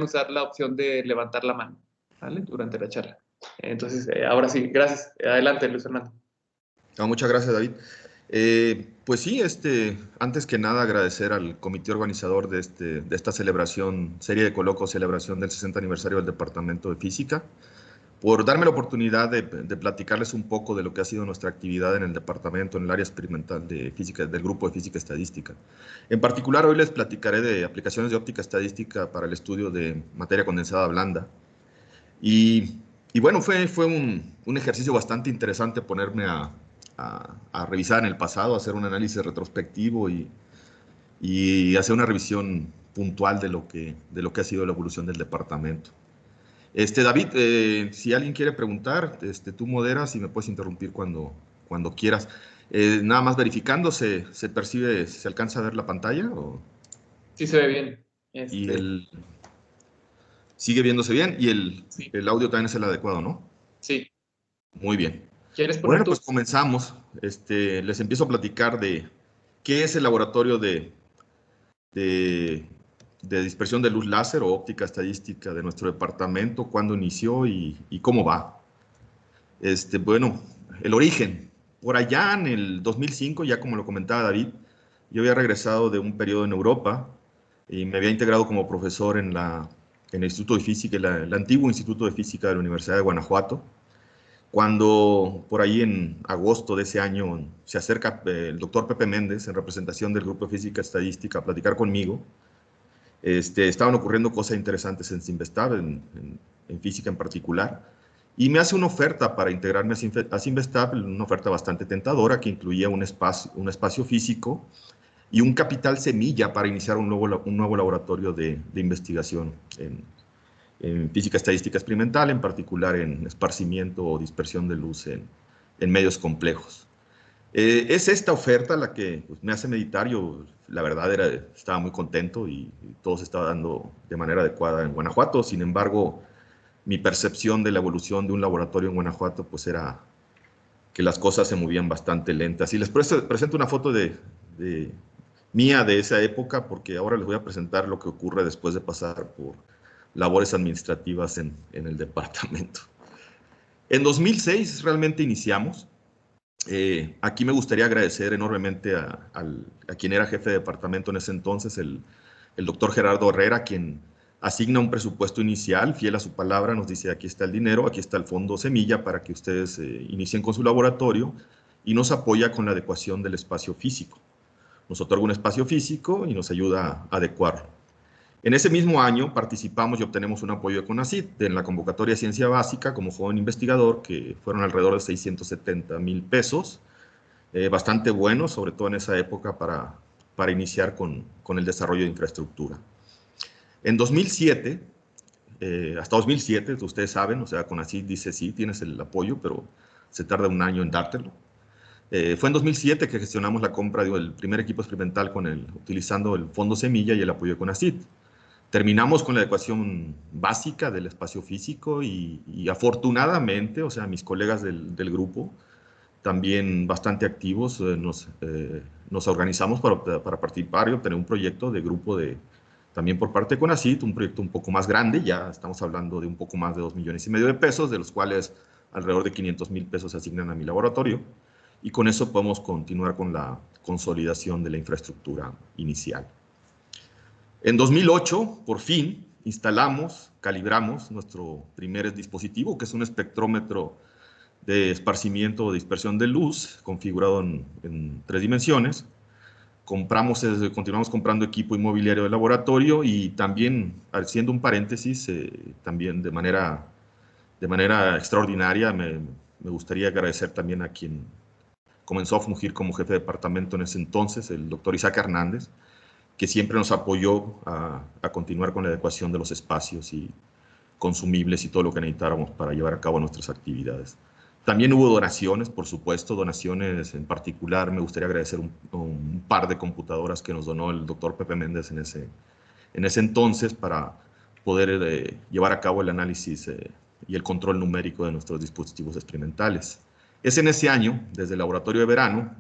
usar la opción de levantar la mano, ¿vale? Durante la charla. Entonces, ahora sí, gracias. Adelante, Luis Fernando. Muchas gracias, David. Pues sí, antes que nada agradecer al comité organizador de esta celebración, serie de coloquios, celebración del 60 aniversario del Departamento de Física, por darme la oportunidad de platicarles un poco de lo que ha sido nuestra actividad en el departamento, en el área experimental de física, del grupo de física estadística. En particular, hoy les platicaré de aplicaciones de óptica estadística para el estudio de materia condensada blanda. Y bueno, fue un ejercicio bastante interesante ponerme a revisar en el pasado, hacer un análisis retrospectivo y hacer una revisión puntual de lo que ha sido la evolución del departamento. David, si alguien quiere preguntar, tú moderas y me puedes interrumpir cuando quieras. Nada más verificando, ¿se percibe, se alcanza a ver la pantalla? Sí, se ve bien. Y sigue viéndose bien y sí. el audio también es el adecuado, ¿no? Sí. Muy bien. ¿Quieres poner Bueno, pues comenzamos. Les empiezo a platicar de qué es el laboratorio de dispersión de luz láser o óptica estadística de nuestro departamento, cuándo inició y cómo va. Bueno, el origen. Por allá en el 2005, ya como lo comentaba David, yo había regresado de un periodo en Europa y me había integrado como profesor en el Instituto de Física, el antiguo Instituto de Física de la Universidad de Guanajuato. Cuando por ahí en agosto de ese año se acerca el doctor Pepe Méndez en representación del Grupo de Física Estadística a platicar conmigo, estaban ocurriendo cosas interesantes en Simvestab, en física en particular, y me hace una oferta para integrarme a Simvestab, una oferta bastante tentadora que incluía un espacio físico y un capital semilla para iniciar un nuevo laboratorio de investigación en física estadística experimental, en particular en esparcimiento o dispersión de luz en medios complejos. Es esta oferta la que pues, me hace meditar. Yo, la verdad, estaba muy contento y todo se estaba dando de manera adecuada en Guanajuato. Sin embargo, mi percepción de la evolución de un laboratorio en Guanajuato pues era que las cosas se movían bastante lentas. Y les presento una foto mía de esa época, porque ahora les voy a presentar lo que ocurre después de pasar por labores administrativas en el departamento. En 2006 realmente iniciamos. Aquí me gustaría agradecer enormemente a quien era jefe de departamento en ese entonces, el doctor Gerardo Herrera, quien asigna un presupuesto inicial, fiel a su palabra, nos dice aquí está el dinero, aquí está el fondo semilla para que ustedes inicien con su laboratorio y nos apoya con la adecuación del espacio físico. Nos otorga un espacio físico y nos ayuda a adecuarlo. En ese mismo año participamos y obtenemos un apoyo de CONACYT en la convocatoria de Ciencia Básica como joven investigador, que fueron alrededor de 670,000 pesos, bastante bueno, sobre todo en esa época para iniciar con el desarrollo de infraestructura. En 2007, hasta 2007, ustedes saben, o sea, CONACYT dice sí, tienes el apoyo, pero se tarda un año en dártelo. Fue en 2007 que gestionamos la compra del primer equipo experimental utilizando el fondo semilla y el apoyo de CONACYT. Terminamos con la adecuación básica del espacio físico y afortunadamente, o sea, mis colegas del grupo, también bastante activos, nos organizamos para participar y obtener un proyecto de grupo también por parte de CONACYT, un proyecto un poco más grande, ya estamos hablando de un poco más de 2,5 millones de pesos, de los cuales alrededor de 500,000 pesos se asignan a mi laboratorio, y con eso podemos continuar con la consolidación de la infraestructura inicial. En 2008, por fin, instalamos, calibramos nuestro primer dispositivo, que es un espectrómetro de esparcimiento o dispersión de luz, configurado en 3 dimensiones. Continuamos comprando equipo inmobiliario de laboratorio y también, haciendo un paréntesis, también de manera extraordinaria, me gustaría agradecer también a quien comenzó a fungir como jefe de departamento en ese entonces, el doctor Isaac Hernández, que siempre nos apoyó a continuar con la adecuación de los espacios y consumibles y todo lo que necesitáramos para llevar a cabo nuestras actividades. También hubo donaciones, por supuesto, donaciones en particular. Me gustaría agradecer un par de computadoras que nos donó el doctor Pepe Méndez en ese entonces para poder llevar a cabo el análisis y el control numérico de nuestros dispositivos experimentales. Es en ese año, desde el laboratorio de verano,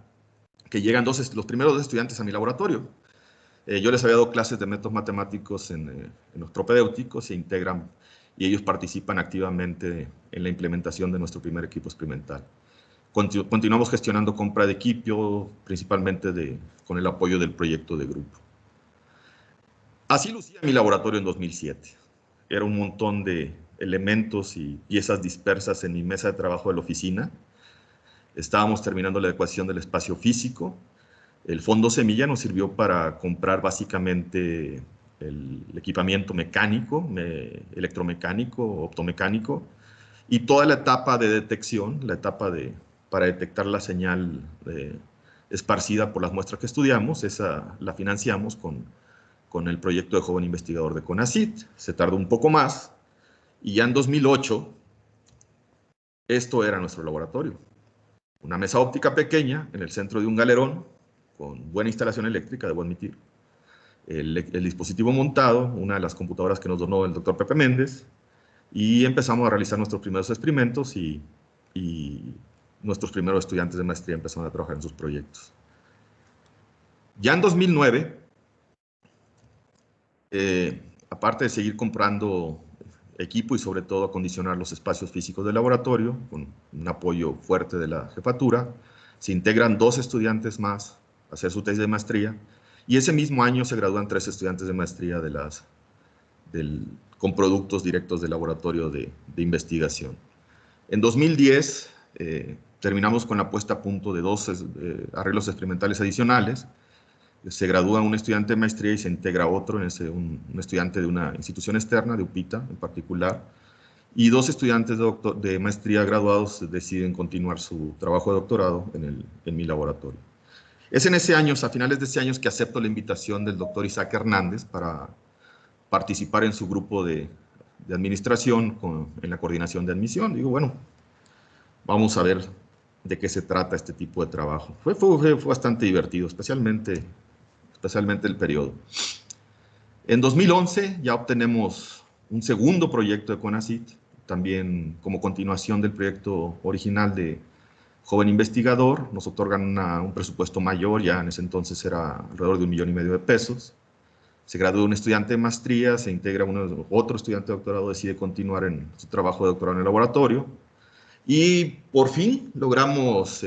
que llegan los primeros 2 estudiantes a mi laboratorio. Yo les había dado clases de métodos matemáticos en los propedéuticos, se integran y ellos participan activamente en la implementación de nuestro primer equipo experimental. Continuamos gestionando compra de equipo, principalmente con el apoyo del proyecto de grupo. Así lucía mi laboratorio en 2007. Era un montón de elementos y piezas dispersas en mi mesa de trabajo de la oficina. Estábamos terminando la adecuación del espacio físico. El fondo semilla nos sirvió para comprar básicamente el equipamiento mecánico, electromecánico, optomecánico, y toda la etapa de detección, para detectar la señal esparcida por las muestras que estudiamos, esa la financiamos con el proyecto de joven investigador de CONACYT. Se tardó un poco más, y ya en 2008, esto era nuestro laboratorio. Una mesa óptica pequeña en el centro de un galerón, con buena instalación eléctrica, debo admitir. El dispositivo montado, una de las computadoras que nos donó el doctor Pepe Méndez, y empezamos a realizar nuestros primeros experimentos y nuestros primeros estudiantes de maestría empezaron a trabajar en sus proyectos. Ya en 2009, aparte de seguir comprando equipo y sobre todo acondicionar los espacios físicos del laboratorio, con un apoyo fuerte de la jefatura, se integran 2 estudiantes más a hacer su tesis de maestría, y ese mismo año se gradúan 3 estudiantes de maestría con productos directos del laboratorio de investigación. En 2010 terminamos con la puesta a punto de 2 arreglos experimentales adicionales. Se gradúa un estudiante de maestría y se integra otro, un estudiante de una institución externa, de UPITA en particular, y 2 estudiantes de maestría graduados deciden continuar su trabajo de doctorado en mi laboratorio. Es en ese año, a finales de ese año, que acepto la invitación del doctor Isaac Hernández para participar en su grupo de administración en la coordinación de admisión. Digo, bueno, vamos a ver de qué se trata este tipo de trabajo. Fue bastante divertido, especialmente el periodo. En 2011 ya obtenemos un segundo proyecto de CONACYT, también como continuación del proyecto original de joven investigador. Nos otorgan un presupuesto mayor, ya en ese entonces era alrededor de $1,5 millones de pesos. Se gradúa un estudiante de maestría, se integra otro estudiante de doctorado, decide continuar en su trabajo de doctorado en el laboratorio, y por fin logramos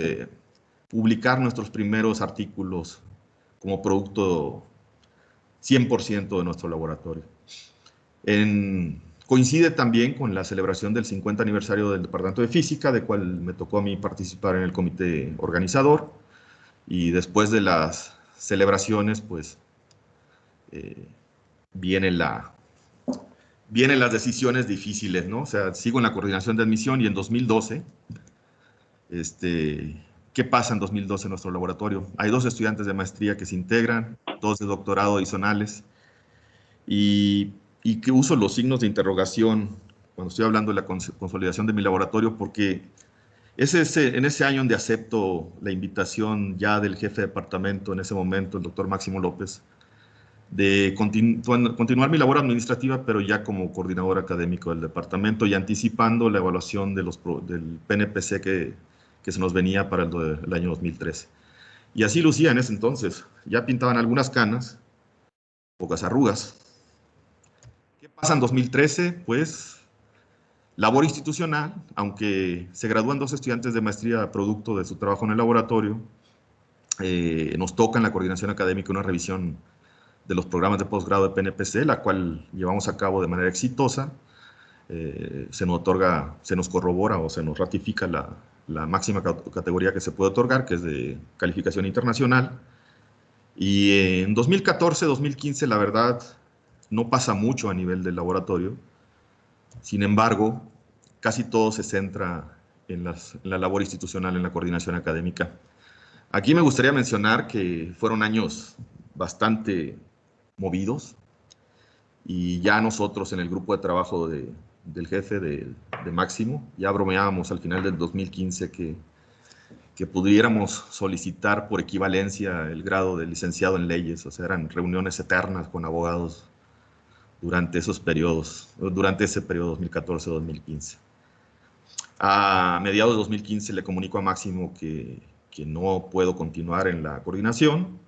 publicar nuestros primeros artículos como producto 100% de nuestro laboratorio. Coincide también con la celebración del 50 aniversario del Departamento de Física, de cual me tocó a mí participar en el comité organizador, y después de las celebraciones, pues, vienen las decisiones difíciles, ¿no? O sea, sigo en la coordinación de admisión y en 2012, ¿qué pasa en 2012 en nuestro laboratorio? Hay 2 estudiantes de maestría que se integran, 2 de doctorado adicionales, y que uso los signos de interrogación cuando estoy hablando de la consolidación de mi laboratorio, porque en ese año donde acepto la invitación ya del jefe de departamento en ese momento, el doctor Máximo López, de continuar mi labor administrativa, pero ya como coordinador académico del departamento y anticipando la evaluación del PNPC que se nos venía para el año 2013. Y así lucía en ese entonces. Ya pintaban algunas canas, pocas arrugas. ¿Qué pasa en 2013? Pues labor institucional, aunque se gradúan 2 estudiantes de maestría producto de su trabajo en el laboratorio, nos toca en la coordinación académica una revisión de los programas de posgrado de PNPC, la cual llevamos a cabo de manera exitosa. Se nos corrobora o se nos ratifica la máxima categoría que se puede otorgar, que es de calificación internacional. Y en 2014-2015, la verdad, no pasa mucho a nivel del laboratorio. Sin embargo, casi todo se centra en la labor institucional, en la coordinación académica. Aquí me gustaría mencionar que fueron años bastante movidos, y ya nosotros en el grupo de trabajo del jefe de Máximo, ya bromeábamos al final del 2015 que pudiéramos solicitar por equivalencia el grado de licenciado en leyes. O sea, eran reuniones eternas con abogados durante esos periodos, durante ese periodo 2014-2015. A mediados de 2015 le comunico a Máximo que no puedo continuar en la coordinación,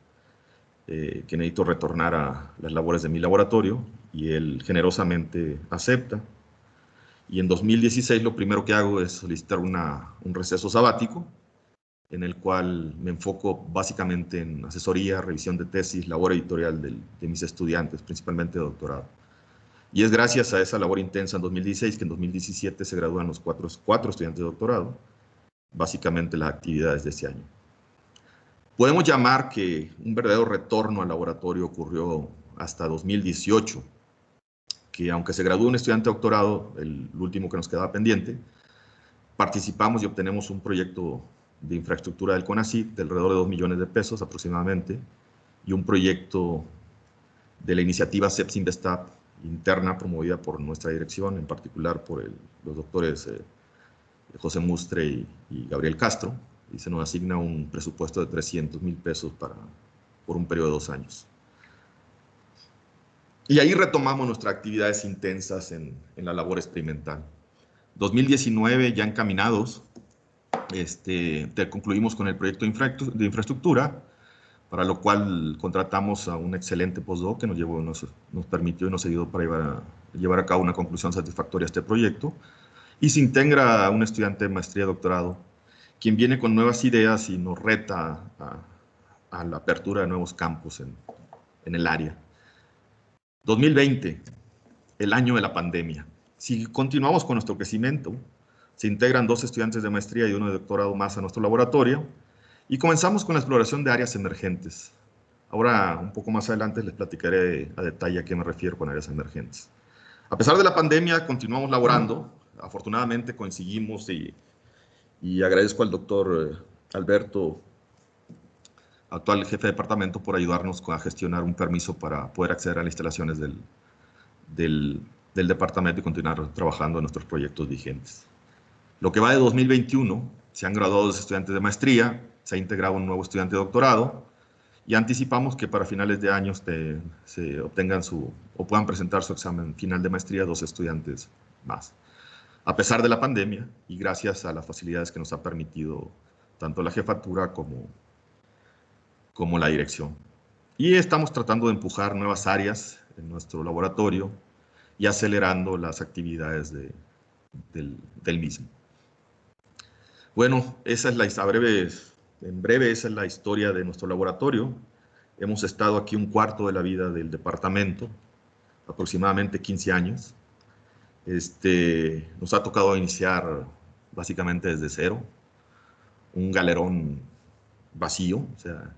que necesito retornar a las labores de mi laboratorio, y él generosamente acepta. Y en 2016 lo primero que hago es solicitar un receso sabático, en el cual me enfoco básicamente en asesoría, revisión de tesis, labor editorial de mis estudiantes, principalmente de doctorado. Y es gracias a esa labor intensa en 2016 que en 2017 se gradúan los cuatro estudiantes de doctorado, básicamente las actividades de este año. Podemos llamar que un verdadero retorno al laboratorio ocurrió hasta 2018, que aunque se graduó un estudiante de doctorado, el último que nos quedaba pendiente, participamos y obtenemos un proyecto de infraestructura del CONACYT de alrededor de 2 millones de pesos aproximadamente, y un proyecto de la iniciativa CEPS Investap interna promovida por nuestra dirección, en particular por los doctores José Mustre y Gabriel Castro, y se nos asigna un presupuesto de 300,000 pesos por un periodo de 2 años. Y ahí retomamos nuestras actividades intensas en la labor experimental. 2019 ya encaminados, concluimos con el proyecto de infraestructura, para lo cual contratamos a un excelente postdoc que nos permitió y nos ayudó para llevar a cabo una conclusión satisfactoria a este proyecto. Y se integra un estudiante de maestría y doctorado, quien viene con nuevas ideas y nos reta a la apertura de nuevos campos en el área. 2020, el año de la pandemia. Si continuamos con nuestro crecimiento, se integran 2 estudiantes de maestría y 1 de doctorado más a nuestro laboratorio, y comenzamos con la exploración de áreas emergentes. Ahora, un poco más adelante, les platicaré a detalle a qué me refiero con áreas emergentes. A pesar de la pandemia, continuamos laborando. Afortunadamente conseguimos, y agradezco al doctor Alberto, actual jefe de departamento, por ayudarnos a gestionar un permiso para poder acceder a las instalaciones del departamento y continuar trabajando en nuestros proyectos vigentes. Lo que va de 2021, se han graduado 2 estudiantes de maestría, se ha integrado un nuevo estudiante de doctorado, y anticipamos que para finales de año se obtengan o puedan presentar su examen final de maestría 2 estudiantes más. A pesar de la pandemia y gracias a las facilidades que nos ha permitido tanto la jefatura como la dirección. Y estamos tratando de empujar nuevas áreas en nuestro laboratorio y acelerando las actividades del mismo. Bueno, esa es en breve, esa es la historia de nuestro laboratorio. Hemos estado aquí un cuarto de la vida del departamento, aproximadamente 15 años. Nos ha tocado iniciar básicamente desde cero, un galerón vacío, o sea,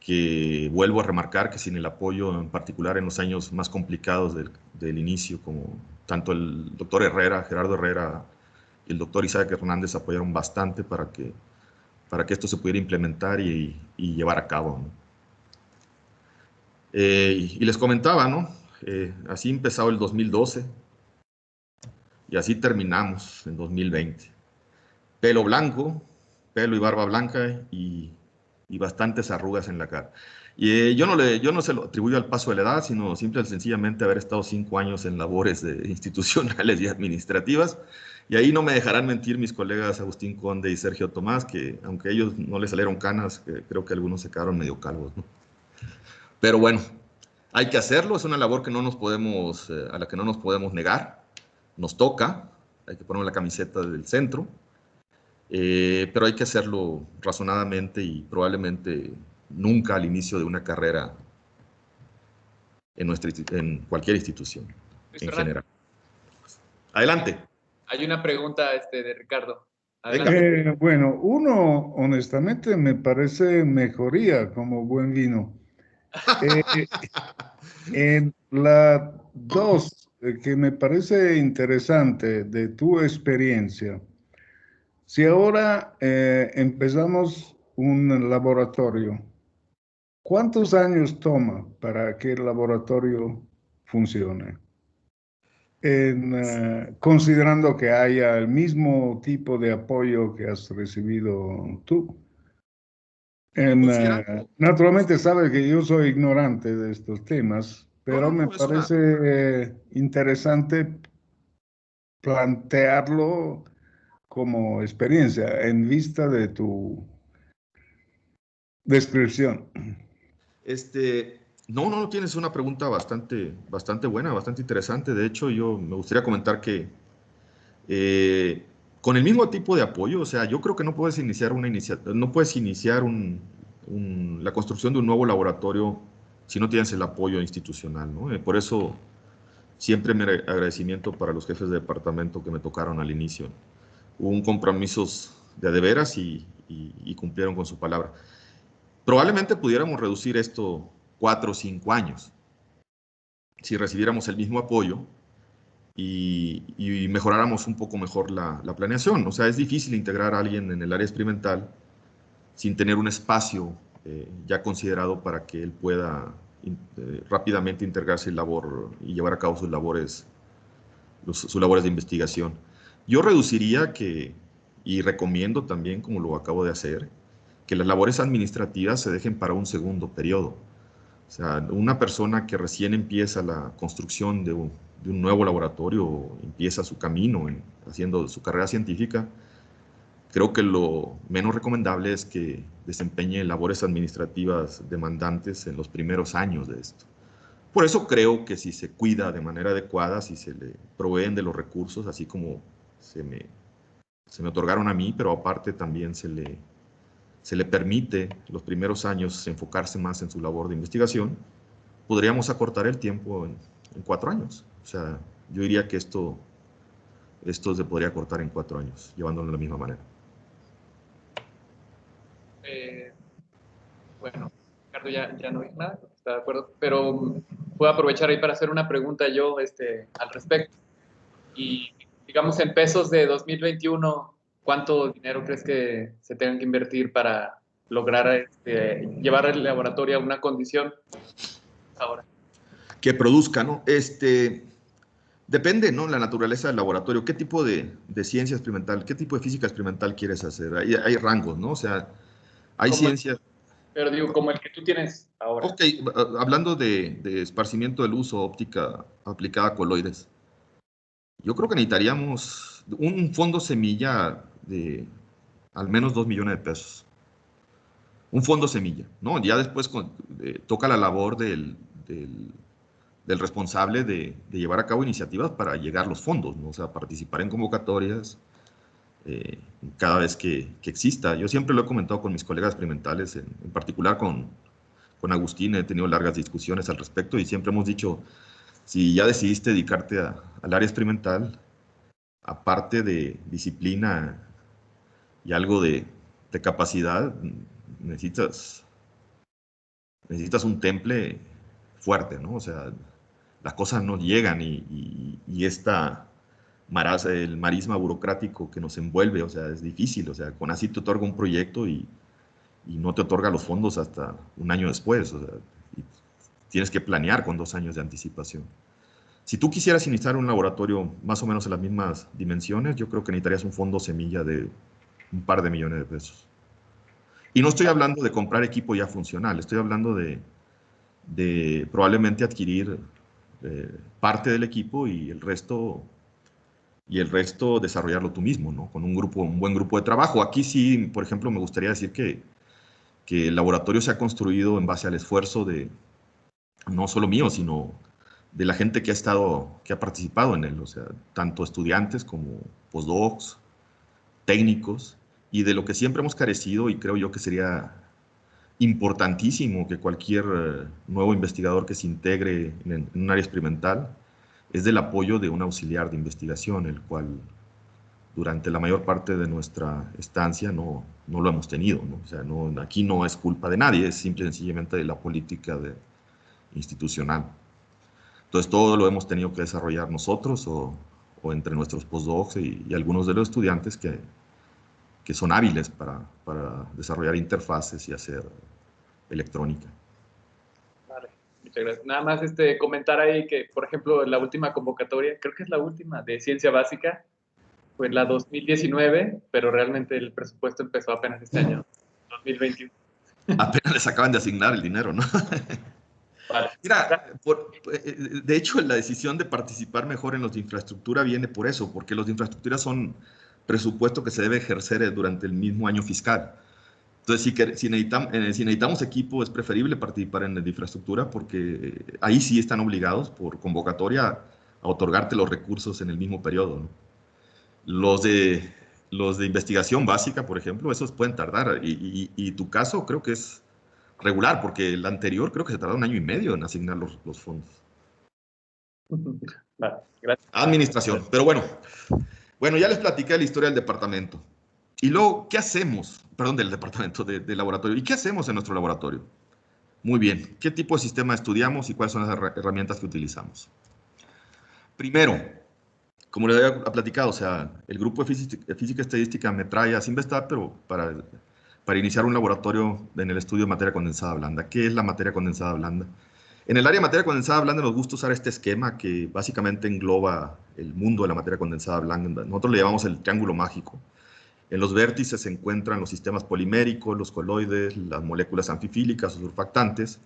que vuelvo a remarcar que sin el apoyo, en particular en los años más complicados del inicio, como tanto el doctor Herrera, Gerardo Herrera, y el doctor Isaac Hernández apoyaron bastante para que esto se pudiera implementar y llevar a cabo, ¿no? Y les comentaba, ¿no? Así empezó el 2012 y así terminamos en 2020. Pelo blanco, pelo y barba blanca y bastantes arrugas en la cara. Y yo no se lo atribuyo al paso de la edad, sino simple y sencillamente haber estado 5 años en labores institucionales y administrativas. Y ahí no me dejarán mentir mis colegas Agustín Conde y Sergio Tomás, que aunque a ellos no les salieron canas, creo que algunos se quedaron medio calvos, ¿no? Pero bueno, hay que hacerlo, es una labor que a la que no nos podemos negar, nos toca, hay que poner la camiseta del centro, pero hay que hacerlo razonadamente y probablemente nunca al inicio de una carrera en cualquier institución, en general. Adelante. Hay una pregunta de Ricardo. Adelante. Bueno, uno, honestamente, me parece mejoría como buen vino. La 2, que me parece interesante de tu experiencia. Si ahora empezamos un laboratorio, ¿cuántos años toma para que el laboratorio funcione? Considerando que haya el mismo tipo de apoyo que has recibido tú. Naturalmente sabes que yo soy ignorante de estos temas, pero me parece interesante plantearlo como experiencia en vista de tu descripción. No, tienes una pregunta bastante buena, bastante interesante. De hecho, yo me gustaría comentar que con el mismo tipo de apoyo, o sea, yo creo que no puedes iniciar la construcción de un nuevo laboratorio si no tienes el apoyo institucional, ¿no? Por eso siempre mi agradecimiento para los jefes de departamento que me tocaron al inicio. Hubo un compromisos de a veras y cumplieron con su palabra. Probablemente pudiéramos reducir esto 4 o 5 años si recibiéramos el mismo apoyo y mejoráramos un poco mejor la planeación. O sea, es difícil integrar a alguien en el área experimental sin tener un espacio ya considerado para que él pueda rápidamente integrarse en labor y llevar a cabo sus labores de investigación. Yo reduciría y recomiendo también, como lo acabo de hacer, que las labores administrativas se dejen para un segundo periodo. O sea, una persona que recién empieza la construcción de un nuevo laboratorio, empieza su camino haciendo su carrera científica, creo que lo menos recomendable es que desempeñe labores administrativas demandantes en los primeros años de esto. Por eso creo que si se cuida de manera adecuada, si se le proveen de los recursos, así como se me otorgaron a mí, pero aparte también se le permite los primeros años enfocarse más en su labor de investigación, podríamos acortar el tiempo en 4 años. O sea, yo diría que esto se podría acortar en 4 años, llevándolo de la misma manera. Bueno, Ricardo ya no dijo nada, está de acuerdo, pero puedo aprovechar ahí para hacer una pregunta yo al respecto. Y digamos en pesos de 2021, ¿cuánto dinero crees que se tengan que invertir para lograr llevar el laboratorio a una condición ahora? Que produzca, ¿no? Depende, ¿no? La naturaleza del laboratorio, qué tipo de ciencia experimental, qué tipo de física experimental quieres hacer. Hay rangos, ¿no? O sea, hay ciencias... Pero digo, como el que tú tienes ahora. Ok, hablando de esparcimiento del uso, óptica aplicada a coloides. Yo creo que necesitaríamos un fondo semilla de al menos 2 millones de pesos. Un fondo semilla, ¿no? Ya después toca la labor del responsable de llevar a cabo iniciativas para llegar a los fondos, ¿no? O sea, participar en convocatorias cada vez que exista. Yo siempre lo he comentado con mis colegas experimentales, en particular con Agustín, he tenido largas discusiones al respecto y siempre hemos dicho, si ya decidiste dedicarte al área experimental, aparte de disciplina y algo de capacidad, necesitas un temple fuerte, ¿no? O sea, las cosas no llegan y el marisma burocrático que nos envuelve, o sea, es difícil. O sea, CONACYT te otorga un proyecto y no te otorga los fondos hasta un año después. O sea, y tienes que planear con 2 años de anticipación. Si tú quisieras iniciar un laboratorio más o menos en las mismas dimensiones, yo creo que necesitarías un fondo semilla de un par de millones de pesos. Y no estoy hablando de comprar equipo ya funcional, estoy hablando de probablemente adquirir parte del equipo y el resto desarrollarlo tú mismo, ¿no? Con un buen grupo de trabajo. Aquí sí, por ejemplo, me gustaría decir que el laboratorio se ha construido en base al esfuerzo no solo mío, sino de la gente que ha participado en él, o sea, tanto estudiantes como postdocs, técnicos, y de lo que siempre hemos carecido, y creo yo que sería importantísimo que cualquier nuevo investigador que se integre en un área experimental, es del apoyo de un auxiliar de investigación, el cual durante la mayor parte de nuestra estancia no lo hemos tenido, ¿no? O sea, aquí no es culpa de nadie, es simple y sencillamente de la política institucional. Entonces todo lo hemos tenido que desarrollar nosotros o entre nuestros postdocs y algunos de los estudiantes que son hábiles para desarrollar interfaces y hacer electrónica. Vale, muchas gracias. Nada más comentar ahí que, por ejemplo, la última convocatoria, creo que es la última de ciencia básica, fue la 2019, pero realmente el presupuesto empezó apenas este año, 2021. Apenas les acaban de asignar el dinero, ¿no? Vale. Mira, de hecho, la decisión de participar mejor en los de infraestructura viene por eso, porque los de infraestructura son presupuesto que se debe ejercer durante el mismo año fiscal. Entonces, si necesitamos equipo, es preferible participar en la infraestructura porque ahí sí están obligados por convocatoria a otorgarte los recursos en el mismo periodo, ¿no? Los de, los de investigación básica, por ejemplo, esos pueden tardar. Y tu caso creo que es regular, porque el anterior creo que se tardó 1 año y medio en asignar los fondos. Vale, gracias. Administración. Pero bueno, ya les platiqué la historia del departamento. Y luego, ¿qué hacemos? Perdón, del departamento de laboratorio. ¿Y qué hacemos en nuestro laboratorio? Muy bien. ¿Qué tipo de sistema estudiamos y cuáles son las herramientas que utilizamos? Primero, como les había platicado, o sea, el grupo de física estadística me trae a Simvestab, pero para iniciar un laboratorio en el estudio de materia condensada blanda. ¿Qué es la materia condensada blanda? En el área de materia condensada blanda nos gusta usar este esquema que básicamente engloba el mundo de la materia condensada blanda. Nosotros le llamamos el triángulo mágico. En los vértices se encuentran los sistemas poliméricos, los coloides, las moléculas anfifílicas o surfactantes,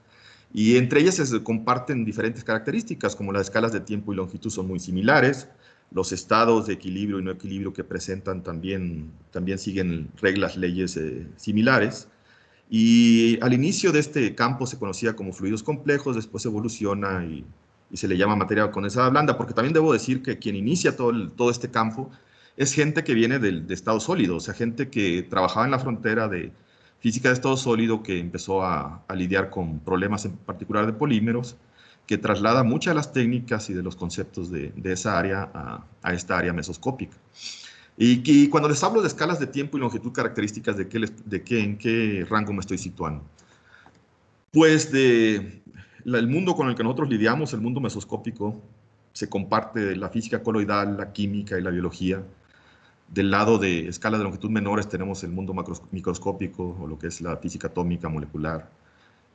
y entre ellas se comparten diferentes características, como las escalas de tiempo y longitud son muy similares, los estados de equilibrio y no equilibrio que presentan también siguen reglas, leyes similares. Y al inicio de este campo se conocía como fluidos complejos, después evoluciona y se le llama materia condensada blanda, porque también debo decir que quien inicia todo este campo es gente que viene de estado sólido, o sea, gente que trabajaba en la frontera de física de estado sólido, que empezó a lidiar con problemas en particular de polímeros, que traslada muchas de las técnicas y de los conceptos de esa área a esta área mesoscópica. Y cuando les hablo de escalas de tiempo y longitud características, ¿en qué rango me estoy situando? Pues el mundo con el que nosotros lidiamos, el mundo mesoscópico, se comparte la física coloidal, la química y la biología. Del lado de escalas de longitud menores tenemos el mundo microscópico, o lo que es la física atómica molecular,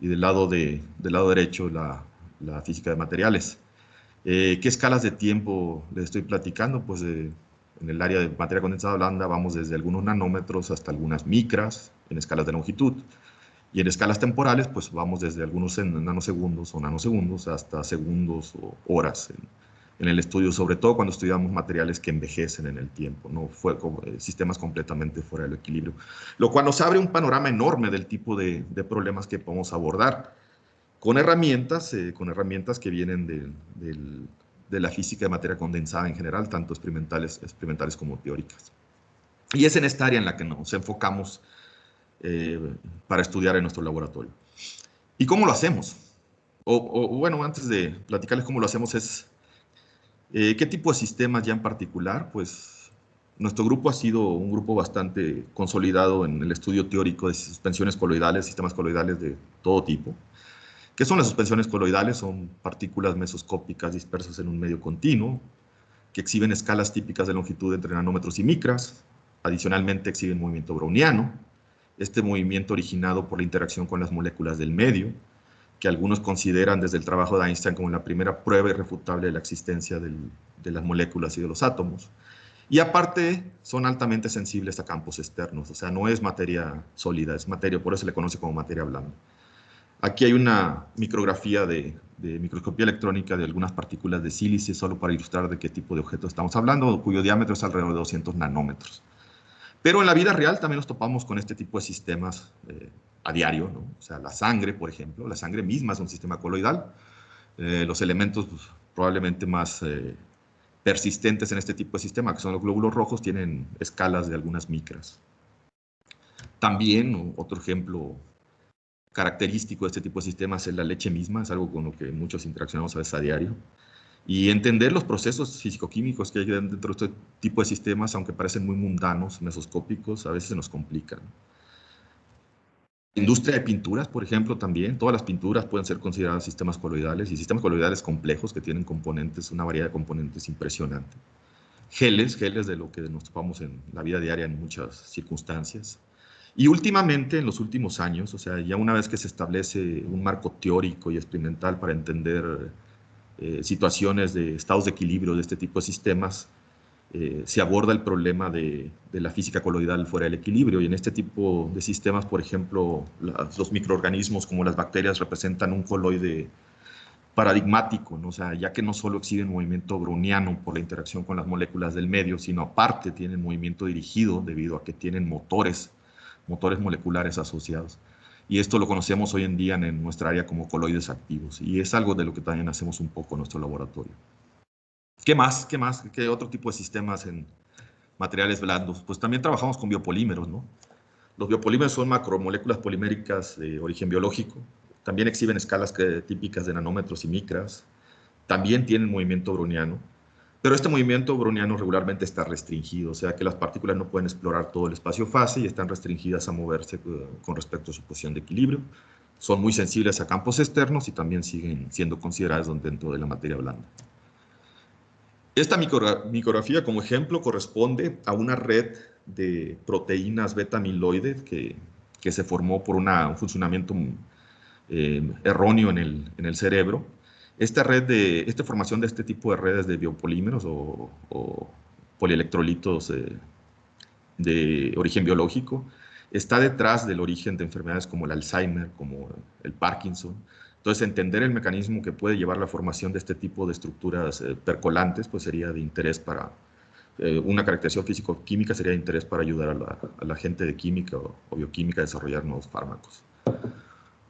y del lado derecho la física de materiales. ¿Qué escalas de tiempo les estoy platicando? Pues en el área de materia condensada blanda vamos desde algunos nanómetros hasta algunas micras en escalas de longitud. Y en escalas temporales, pues vamos desde algunos nanosegundos o nanosegundos hasta segundos o horas en el estudio, sobre todo cuando estudiamos materiales que envejecen en el tiempo, ¿no? Sistemas completamente fuera del equilibrio. Lo cual nos abre un panorama enorme del tipo de problemas que podemos abordar con herramientas que vienen de la física de materia condensada en general, tanto experimentales como teóricas. Y es en esta área en la que nos enfocamos para estudiar en nuestro laboratorio. ¿Y cómo lo hacemos? Bueno, antes de platicarles cómo lo hacemos ¿qué tipo de sistemas ya en particular? Pues nuestro grupo ha sido un grupo bastante consolidado en el estudio teórico de suspensiones coloidales, sistemas coloidales de todo tipo. ¿Qué son las suspensiones coloidales? Son partículas mesoscópicas dispersas en un medio continuo, que exhiben escalas típicas de longitud entre nanómetros y micras. Adicionalmente exhiben movimiento browniano, este movimiento originado por la interacción con las moléculas del medio, que algunos consideran desde el trabajo de Einstein como la primera prueba irrefutable de la existencia de las moléculas y de los átomos. Y aparte, son altamente sensibles a campos externos, o sea, no es materia sólida, es materia, por eso se le conoce como materia blanda. Aquí hay una micrografía de microscopía electrónica de algunas partículas de sílice, solo para ilustrar de qué tipo de objeto estamos hablando, cuyo diámetro es alrededor de 200 nanómetros. Pero en la vida real también nos topamos con este tipo de sistemas a diario, ¿no? O sea, la sangre, por ejemplo, la sangre misma es un sistema coloidal. Los elementos pues, probablemente más persistentes en este tipo de sistema, que son los glóbulos rojos, tienen escalas de algunas micras. También, otro ejemplo característico de este tipo de sistemas es la leche misma, es algo con lo que muchos interaccionamos a veces a diario. Y entender los procesos físico-químicos que hay dentro de este tipo de sistemas, aunque parecen muy mundanos, mesoscópicos, a veces se nos complican. Industria de pinturas, por ejemplo, también. Todas las pinturas pueden ser consideradas sistemas coloidales y sistemas coloidales complejos que tienen componentes, una variedad de componentes impresionante. Geles de lo que nos topamos en la vida diaria en muchas circunstancias. Y últimamente, en los últimos años, o sea, ya una vez que se establece un marco teórico y experimental para entender situaciones de estados de equilibrio de este tipo de sistemas, se aborda el problema de la física coloidal fuera del equilibrio. Y en este tipo de sistemas, por ejemplo, los microorganismos como las bacterias representan un coloide paradigmático, ¿no? O sea, ya que no solo exhiben movimiento browniano por la interacción con las moléculas del medio, sino aparte tienen movimiento dirigido debido a que tienen motores motores moleculares asociados. Y esto lo conocemos hoy en día en nuestra área como coloides activos. Y es algo de lo que también hacemos un poco en nuestro laboratorio. ¿Qué más? ¿Qué más? ¿Qué otro tipo de sistemas en materiales blandos? Pues también trabajamos con biopolímeros, ¿no? Los biopolímeros son macromoléculas poliméricas de origen biológico. También exhiben escalas típicas de nanómetros y micras. También tienen movimiento browniano. Pero este movimiento browniano regularmente está restringido, o sea que las partículas no pueden explorar todo el espacio-fase y están restringidas a moverse con respecto a su posición de equilibrio. Son muy sensibles a campos externos y también siguen siendo consideradas dentro de la materia blanda. Esta micrografía, como ejemplo, corresponde a una red de proteínas beta-amiloide que se formó por un funcionamiento erróneo en el cerebro. Esta formación de este tipo de redes de biopolímeros o polielectrolitos de origen biológico está detrás del origen de enfermedades como el Alzheimer, como el Parkinson. Entonces, entender el mecanismo que puede llevar la formación de este tipo de estructuras percolantes, pues sería de interés para una caracterización físico-química, sería de interés para ayudar a la gente de química o bioquímica a desarrollar nuevos fármacos.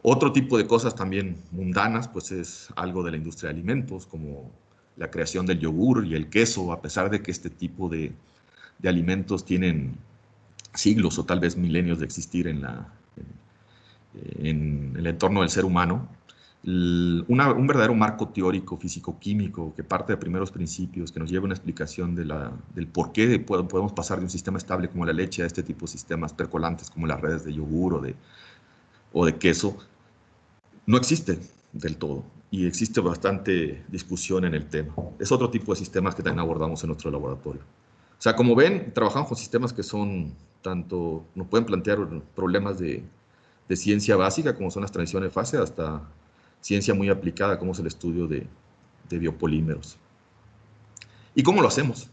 Otro tipo de cosas también mundanas, pues es algo de la industria de alimentos, como la creación del yogur y el queso, a pesar de que este tipo de alimentos tienen siglos o tal vez milenios de existir en el entorno del ser humano. Un verdadero marco teórico, físico-químico, que parte de primeros principios, que nos lleva a una explicación del por qué podemos pasar de un sistema estable como la leche a este tipo de sistemas percolantes como las redes de yogur o de queso, no existe del todo y existe bastante discusión en el tema. Es otro tipo de sistemas que también abordamos en nuestro laboratorio. O sea, como ven, trabajamos con sistemas que son tanto, nos pueden plantear problemas de ciencia básica, como son las transiciones de fase, hasta ciencia muy aplicada, como es el estudio de biopolímeros. ¿Y cómo lo hacemos?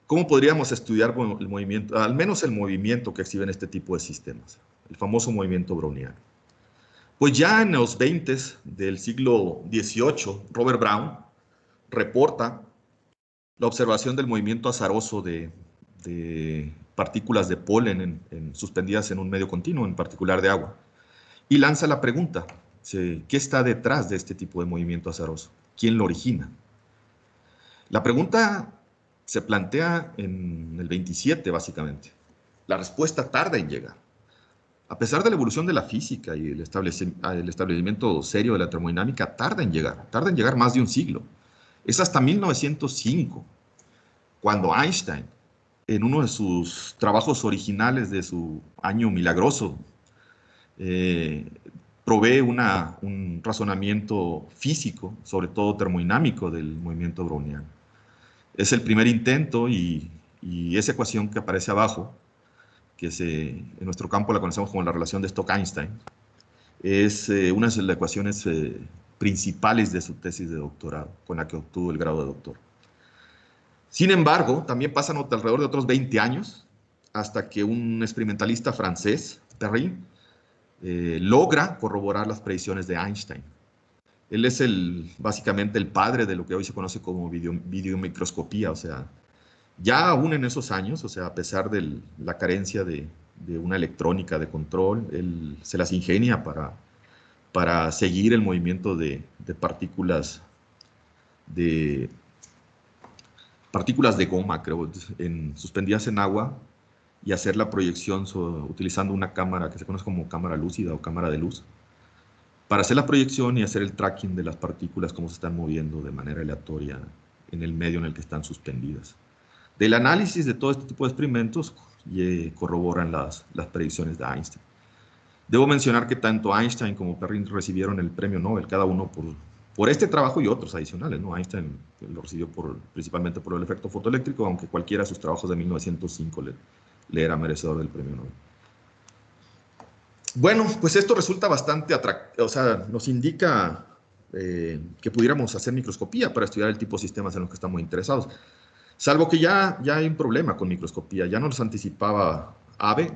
¿Cómo podríamos estudiar el movimiento, al menos el movimiento que exhiben este tipo de sistemas? El famoso movimiento browniano. Pues ya en los 20 del siglo XVIII, Robert Brown reporta la observación del movimiento azaroso de partículas de polen suspendidas en un medio continuo, en particular de agua, y lanza la pregunta, ¿qué está detrás de este tipo de movimiento azaroso? ¿Quién lo origina? La pregunta se plantea en el 27, básicamente. La respuesta tarda en llegar. A pesar de la evolución de la física y el establecimiento serio de la termodinámica, tarda en llegar más de un siglo. Es hasta 1905, cuando Einstein, en uno de sus trabajos originales de su año milagroso, provee un razonamiento físico, sobre todo termodinámico, del movimiento browniano. Es el primer intento y esa ecuación que aparece abajo, que en nuestro campo la conocemos como la relación de Stokes-Einstein, es una de las ecuaciones principales de su tesis de doctorado, con la que obtuvo el grado de doctor. Sin embargo, también pasan alrededor de otros 20 años hasta que un experimentalista francés, Perrin, logra corroborar las predicciones de Einstein. Él es básicamente el padre de lo que hoy se conoce como videomicroscopía, o sea, ya aún en esos años, o sea, a pesar de la carencia de una electrónica de control, él se las ingenia para seguir el movimiento de partículas de goma, creo, suspendidas en agua y hacer la proyección utilizando una cámara que se conoce como cámara lúcida o cámara de luz, para hacer la proyección y hacer el tracking de las partículas, cómo se están moviendo de manera aleatoria en el medio en el que están suspendidas. Del análisis de todo este tipo de experimentos corroboran las predicciones de Einstein. Debo mencionar que tanto Einstein como Perrin recibieron el premio Nobel, cada uno por este trabajo y otros adicionales, ¿no? Einstein lo recibió principalmente por el efecto fotoeléctrico, aunque cualquiera de sus trabajos de 1905 le era merecedor del premio Nobel. Bueno, pues esto resulta bastante atractivo, o sea, nos indica que pudiéramos hacer microscopía para estudiar el tipo de sistemas en los que estamos interesados. Salvo que ya hay un problema con microscopía. Ya nos anticipaba Abbe,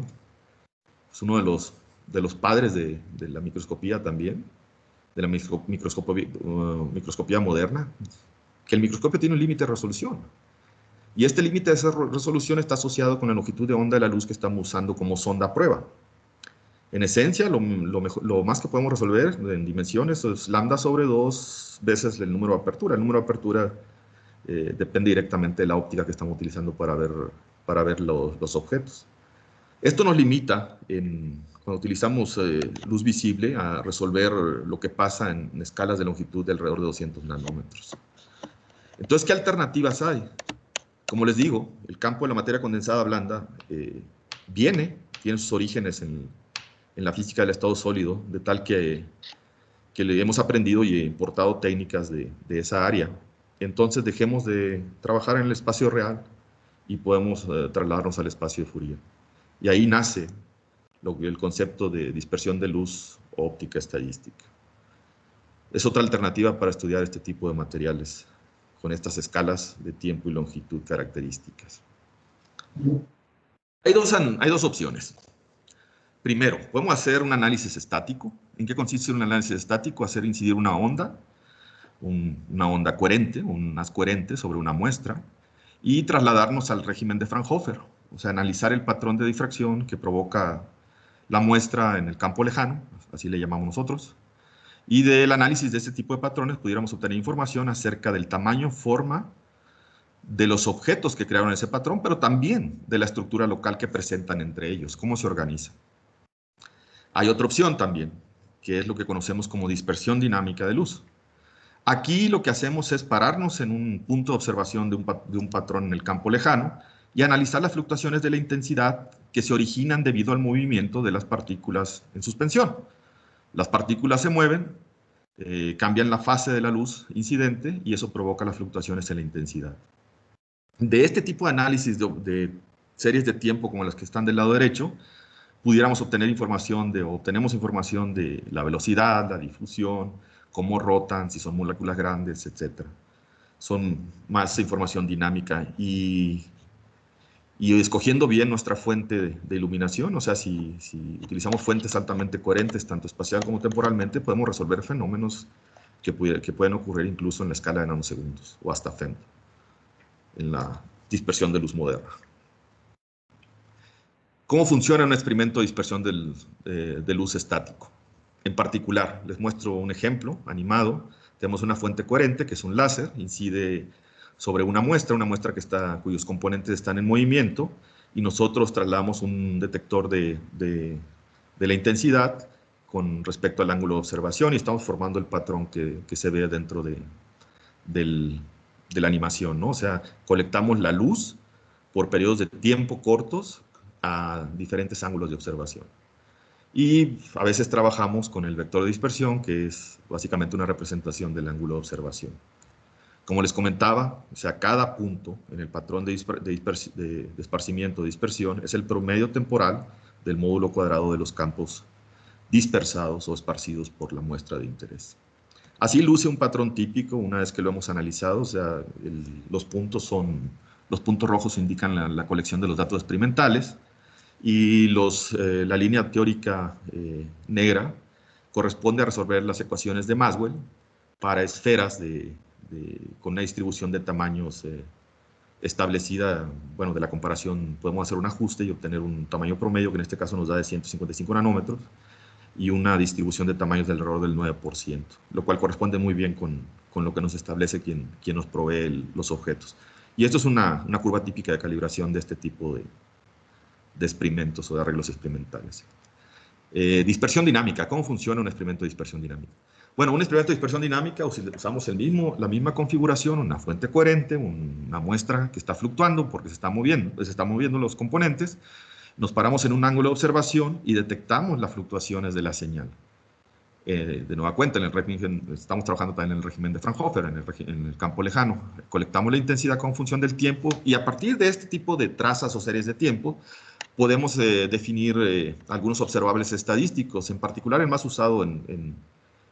es uno de los padres de la microscopía también, de la microscopía moderna, que el microscopio tiene un límite de resolución. Y este límite de esa resolución está asociado con la longitud de onda de la luz que estamos usando como sonda a prueba. En esencia, lo más que podemos resolver en dimensiones es lambda sobre 2 veces el número de apertura. El número de apertura depende directamente de la óptica que estamos utilizando para ver los objetos. Esto nos limita, cuando utilizamos luz visible, a resolver lo que pasa en escalas de longitud de alrededor de 200 nanómetros. Entonces, ¿qué alternativas hay? Como les digo, el campo de la materia condensada blanda tiene sus orígenes en la física del estado sólido, de tal que le hemos aprendido y importado técnicas de esa área. Entonces dejemos de trabajar en el espacio real y podemos trasladarnos al espacio de Fourier. Y ahí nace el concepto de dispersión de luz óptica estadística. Es otra alternativa para estudiar este tipo de materiales con estas escalas de tiempo y longitud características. Hay dos opciones. Primero, podemos hacer un análisis estático. ¿En qué consiste un análisis estático? Hacer incidir una onda coherente, un haz coherente sobre una muestra, y trasladarnos al régimen de Fraunhofer, o sea, analizar el patrón de difracción que provoca la muestra en el campo lejano, así le llamamos nosotros, y del análisis de este tipo de patrones pudiéramos obtener información acerca del tamaño, forma de los objetos que crearon ese patrón, pero también de la estructura local que presentan entre ellos, cómo se organiza. Hay otra opción también, que es lo que conocemos como dispersión dinámica de luz. Aquí lo que hacemos es pararnos en un punto de observación de un patrón en el campo lejano y analizar las fluctuaciones de la intensidad que se originan debido al movimiento de las partículas en suspensión. Las partículas se mueven, cambian la fase de la luz incidente y eso provoca las fluctuaciones en la intensidad. De este tipo de análisis de series de tiempo como las que están del lado derecho, pudiéramos obtener obtenemos información de la velocidad, la difusión, cómo rotan, si son moléculas grandes, etc. Son más información dinámica y escogiendo bien nuestra fuente de iluminación, o sea, si utilizamos fuentes altamente coherentes, tanto espacial como temporalmente, podemos resolver fenómenos que pueden ocurrir incluso en la escala de nanosegundos o hasta femto, en la dispersión de luz moderna. ¿Cómo funciona un experimento de dispersión de luz estático? En particular, les muestro un ejemplo animado. Tenemos una fuente coherente, que es un láser, incide sobre una muestra cuyos componentes están en movimiento, y nosotros trasladamos un detector de la intensidad con respecto al ángulo de observación, y estamos formando el patrón que se ve dentro de la animación, ¿no? O sea, colectamos la luz por periodos de tiempo cortos a diferentes ángulos de observación. Y a veces trabajamos con el vector de dispersión, que es básicamente una representación del ángulo de observación. Como les comentaba, o sea, cada punto en el patrón de esparcimiento o dispersión es el promedio temporal del módulo cuadrado de los campos dispersados o esparcidos por la muestra de interés. Así luce un patrón típico una vez que lo hemos analizado. O sea, los puntos rojos indican la colección de los datos experimentales, y la línea teórica negra corresponde a resolver las ecuaciones de Maxwell para esferas con una distribución de tamaños establecida. Bueno, de la comparación podemos hacer un ajuste y obtener un tamaño promedio que en este caso nos da de 155 nanómetros y una distribución de tamaños del alrededor del 9%, lo cual corresponde muy bien con lo que nos establece quien nos provee los objetos. Y esto es una curva típica de calibración de este tipo de experimentos o de arreglos experimentales. Dispersión dinámica. ¿Cómo funciona un experimento de dispersión dinámica? Bueno, un experimento de dispersión dinámica usamos la misma configuración, una fuente coherente, una muestra que está fluctuando porque se están moviendo los componentes. Nos paramos en un ángulo de observación y detectamos las fluctuaciones de la señal. De nueva cuenta, estamos trabajando también en el régimen de Fraunhofer, en el campo lejano. Colectamos la intensidad con función del tiempo y a partir de este tipo de trazas o series de tiempo podemos definir algunos observables estadísticos. En particular, el más usado en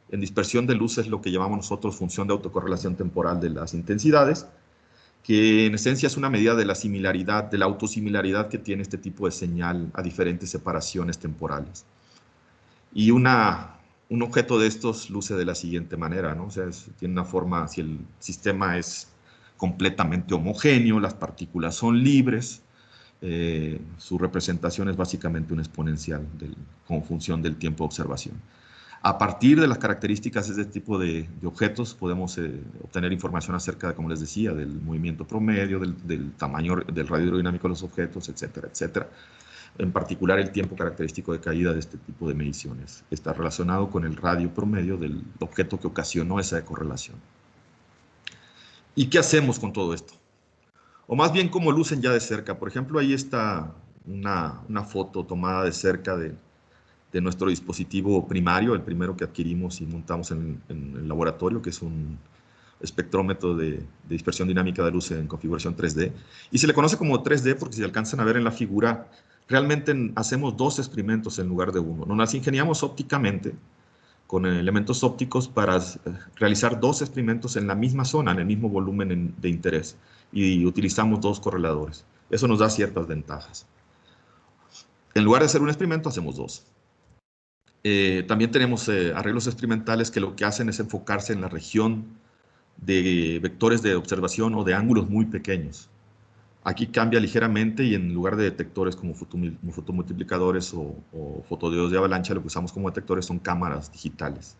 dispersión de luz es lo que llamamos nosotros función de autocorrelación temporal de las intensidades, que en esencia es una medida de la similaridad, de la autosimilaridad que tiene este tipo de señal a diferentes separaciones temporales. Y un objeto de estos luce de la siguiente manera, ¿no? O sea, tiene una forma, si el sistema es completamente homogéneo, las partículas son libres, su representación es básicamente una exponencial como función del tiempo de observación. A partir de las características de este tipo de objetos podemos obtener información acerca, como les decía, del movimiento promedio, del tamaño, del radio hidrodinámico de los objetos, etcétera, etcétera. En particular, el tiempo característico de caída de este tipo de mediciones está relacionado con el radio promedio del objeto que ocasionó esa correlación. ¿Y qué hacemos con todo esto? O más bien, ¿cómo lucen ya de cerca? Por ejemplo, ahí está una foto tomada de cerca de nuestro dispositivo primario, el primero que adquirimos y montamos en el laboratorio, que es un espectrómetro de dispersión dinámica de luz en configuración 3D. Y se le conoce como 3D porque, si alcanzan a ver en la figura, realmente hacemos 2 experimentos en lugar de uno. Nos las ingeniamos ópticamente con elementos ópticos para realizar 2 experimentos en la misma zona, en el mismo volumen de interés, y utilizamos 2 correladores. Eso nos da ciertas ventajas. En lugar de hacer un experimento, hacemos 2. También tenemos arreglos experimentales que lo que hacen es enfocarse en la región de vectores de observación o de ángulos muy pequeños. Aquí cambia ligeramente y en lugar de detectores como fotomultiplicadores o fotodiodos de avalancha, lo que usamos como detectores son cámaras digitales.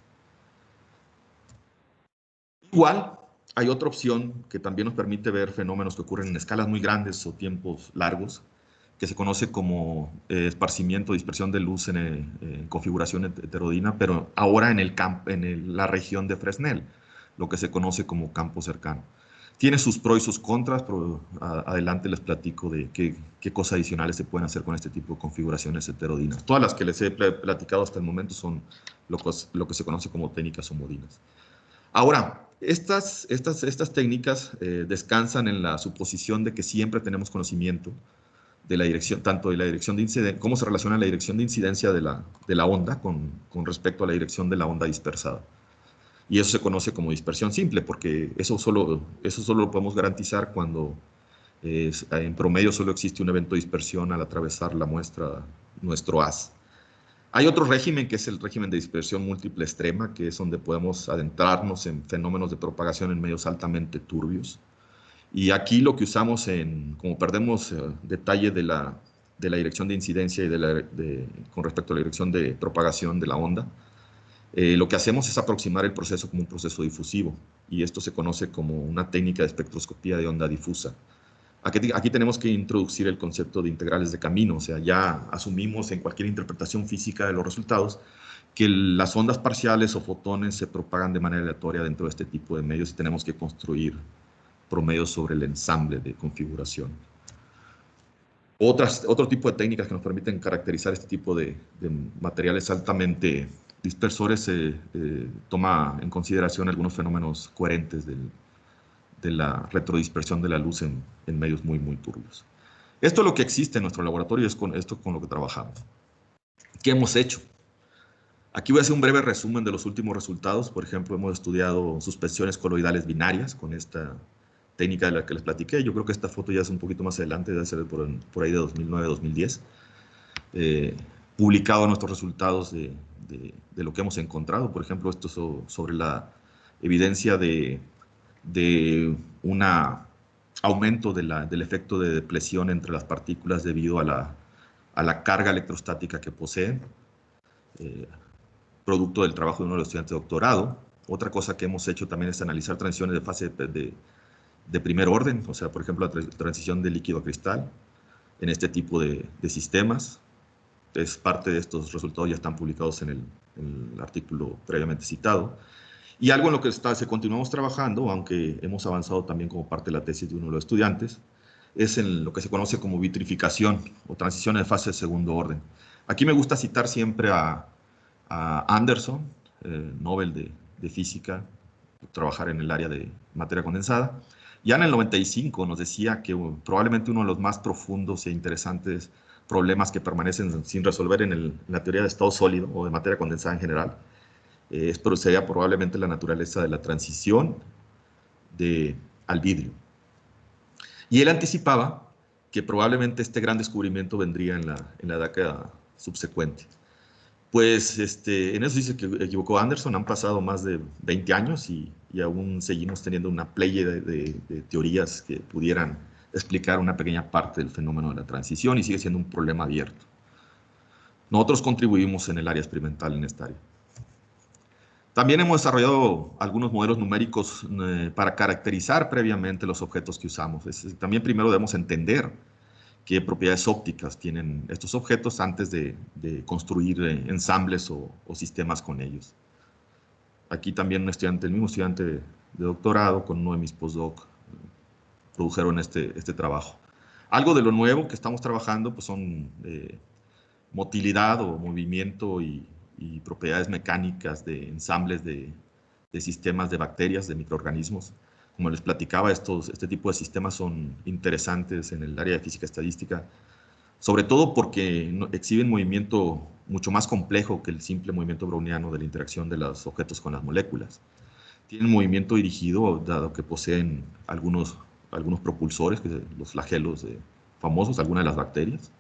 Igual, hay otra opción que también nos permite ver fenómenos que ocurren en escalas muy grandes o tiempos largos, que se conoce como esparcimiento, dispersión de luz en configuración heterodina, pero ahora en la región de Fresnel, lo que se conoce como campo cercano. Tiene sus pros y sus contras, pero adelante les platico de qué cosas adicionales se pueden hacer con este tipo de configuraciones heterodinas. Todas las que les he platicado hasta el momento son lo que se conoce como técnicas homodinas. Ahora, estas técnicas descansan en la suposición de que siempre tenemos conocimiento de la dirección, tanto de la dirección de incidencia, cómo se relaciona la dirección de incidencia de la onda con respecto a la dirección de la onda dispersada. Y eso se conoce como dispersión simple, porque eso solo lo podemos garantizar cuando en promedio solo existe un evento de dispersión al atravesar la muestra, nuestro haz. Hay otro régimen que es el régimen de dispersión múltiple extrema, que es donde podemos adentrarnos en fenómenos de propagación en medios altamente turbios. Y aquí lo que usamos, como perdemos detalle de la dirección de incidencia y con respecto a la dirección de propagación de la onda, lo que hacemos es aproximar el proceso como un proceso difusivo, y esto se conoce como una técnica de espectroscopía de onda difusa. Aquí tenemos que introducir el concepto de integrales de camino, o sea, ya asumimos en cualquier interpretación física de los resultados que las ondas parciales o fotones se propagan de manera aleatoria dentro de este tipo de medios y tenemos que construir promedios sobre el ensamble de configuración. Otro tipo de técnicas que nos permiten caracterizar este tipo de materiales altamente dispersores toma en consideración algunos fenómenos coherentes de la retrodispersión de la luz en medios muy, muy turbios. Esto es lo que existe en nuestro laboratorio y es con lo que trabajamos. ¿Qué hemos hecho? Aquí voy a hacer un breve resumen de los últimos resultados. Por ejemplo, hemos estudiado suspensiones coloidales binarias con esta técnica de la que les platiqué. Yo creo que esta foto ya es un poquito más adelante, debe ser por ahí de 2009-2010. Publicado nuestros resultados de lo que hemos encontrado. Por ejemplo, esto sobre la evidencia de un aumento del efecto de depresión entre las partículas debido a la carga electrostática que poseen, producto del trabajo de uno de los estudiantes de doctorado. Otra cosa que hemos hecho también es analizar transiciones de fase de primer orden, o sea, por ejemplo, la transición de líquido a cristal en este tipo de sistemas. Es parte de estos resultados, ya están publicados en el artículo previamente citado. Y algo en lo que continuamos trabajando, aunque hemos avanzado también como parte de la tesis de uno de los estudiantes, es en lo que se conoce como vitrificación o transición de fase de segundo orden. Aquí me gusta citar siempre a Anderson, Nobel de Física, trabajar en el área de materia condensada. Ya en el 95 nos decía que probablemente uno de los más profundos e interesantes problemas que permanecen sin resolver en la teoría de estado sólido o de materia condensada en general sería probablemente la naturaleza de la transición al vidrio. Y él anticipaba que probablemente este gran descubrimiento vendría en la década subsecuente. Pues en eso dice que equivocó Anderson, han pasado más de 20 años y y aún seguimos teniendo una playa de teorías que pudieran explicar una pequeña parte del fenómeno de la transición y sigue siendo un problema abierto. Nosotros contribuimos en el área experimental en esta área. También hemos desarrollado algunos modelos numéricos para caracterizar previamente los objetos que usamos. También primero debemos entender qué propiedades ópticas tienen estos objetos antes de construir ensambles o sistemas con ellos. Aquí también un estudiante, el mismo estudiante de doctorado con uno de mis postdoc produjeron este trabajo. Algo de lo nuevo que estamos trabajando pues son motilidad o movimiento y propiedades mecánicas de ensambles de sistemas de bacterias, de microorganismos. Como les platicaba, este tipo de sistemas son interesantes en el área de física estadística, sobre todo porque exhiben movimiento mucho más complejo que el simple movimiento browniano de la interacción de los objetos con las moléculas. Tienen movimiento dirigido, dado que poseen algunos propulsores, los flagelos famosos, algunas de las bacterias,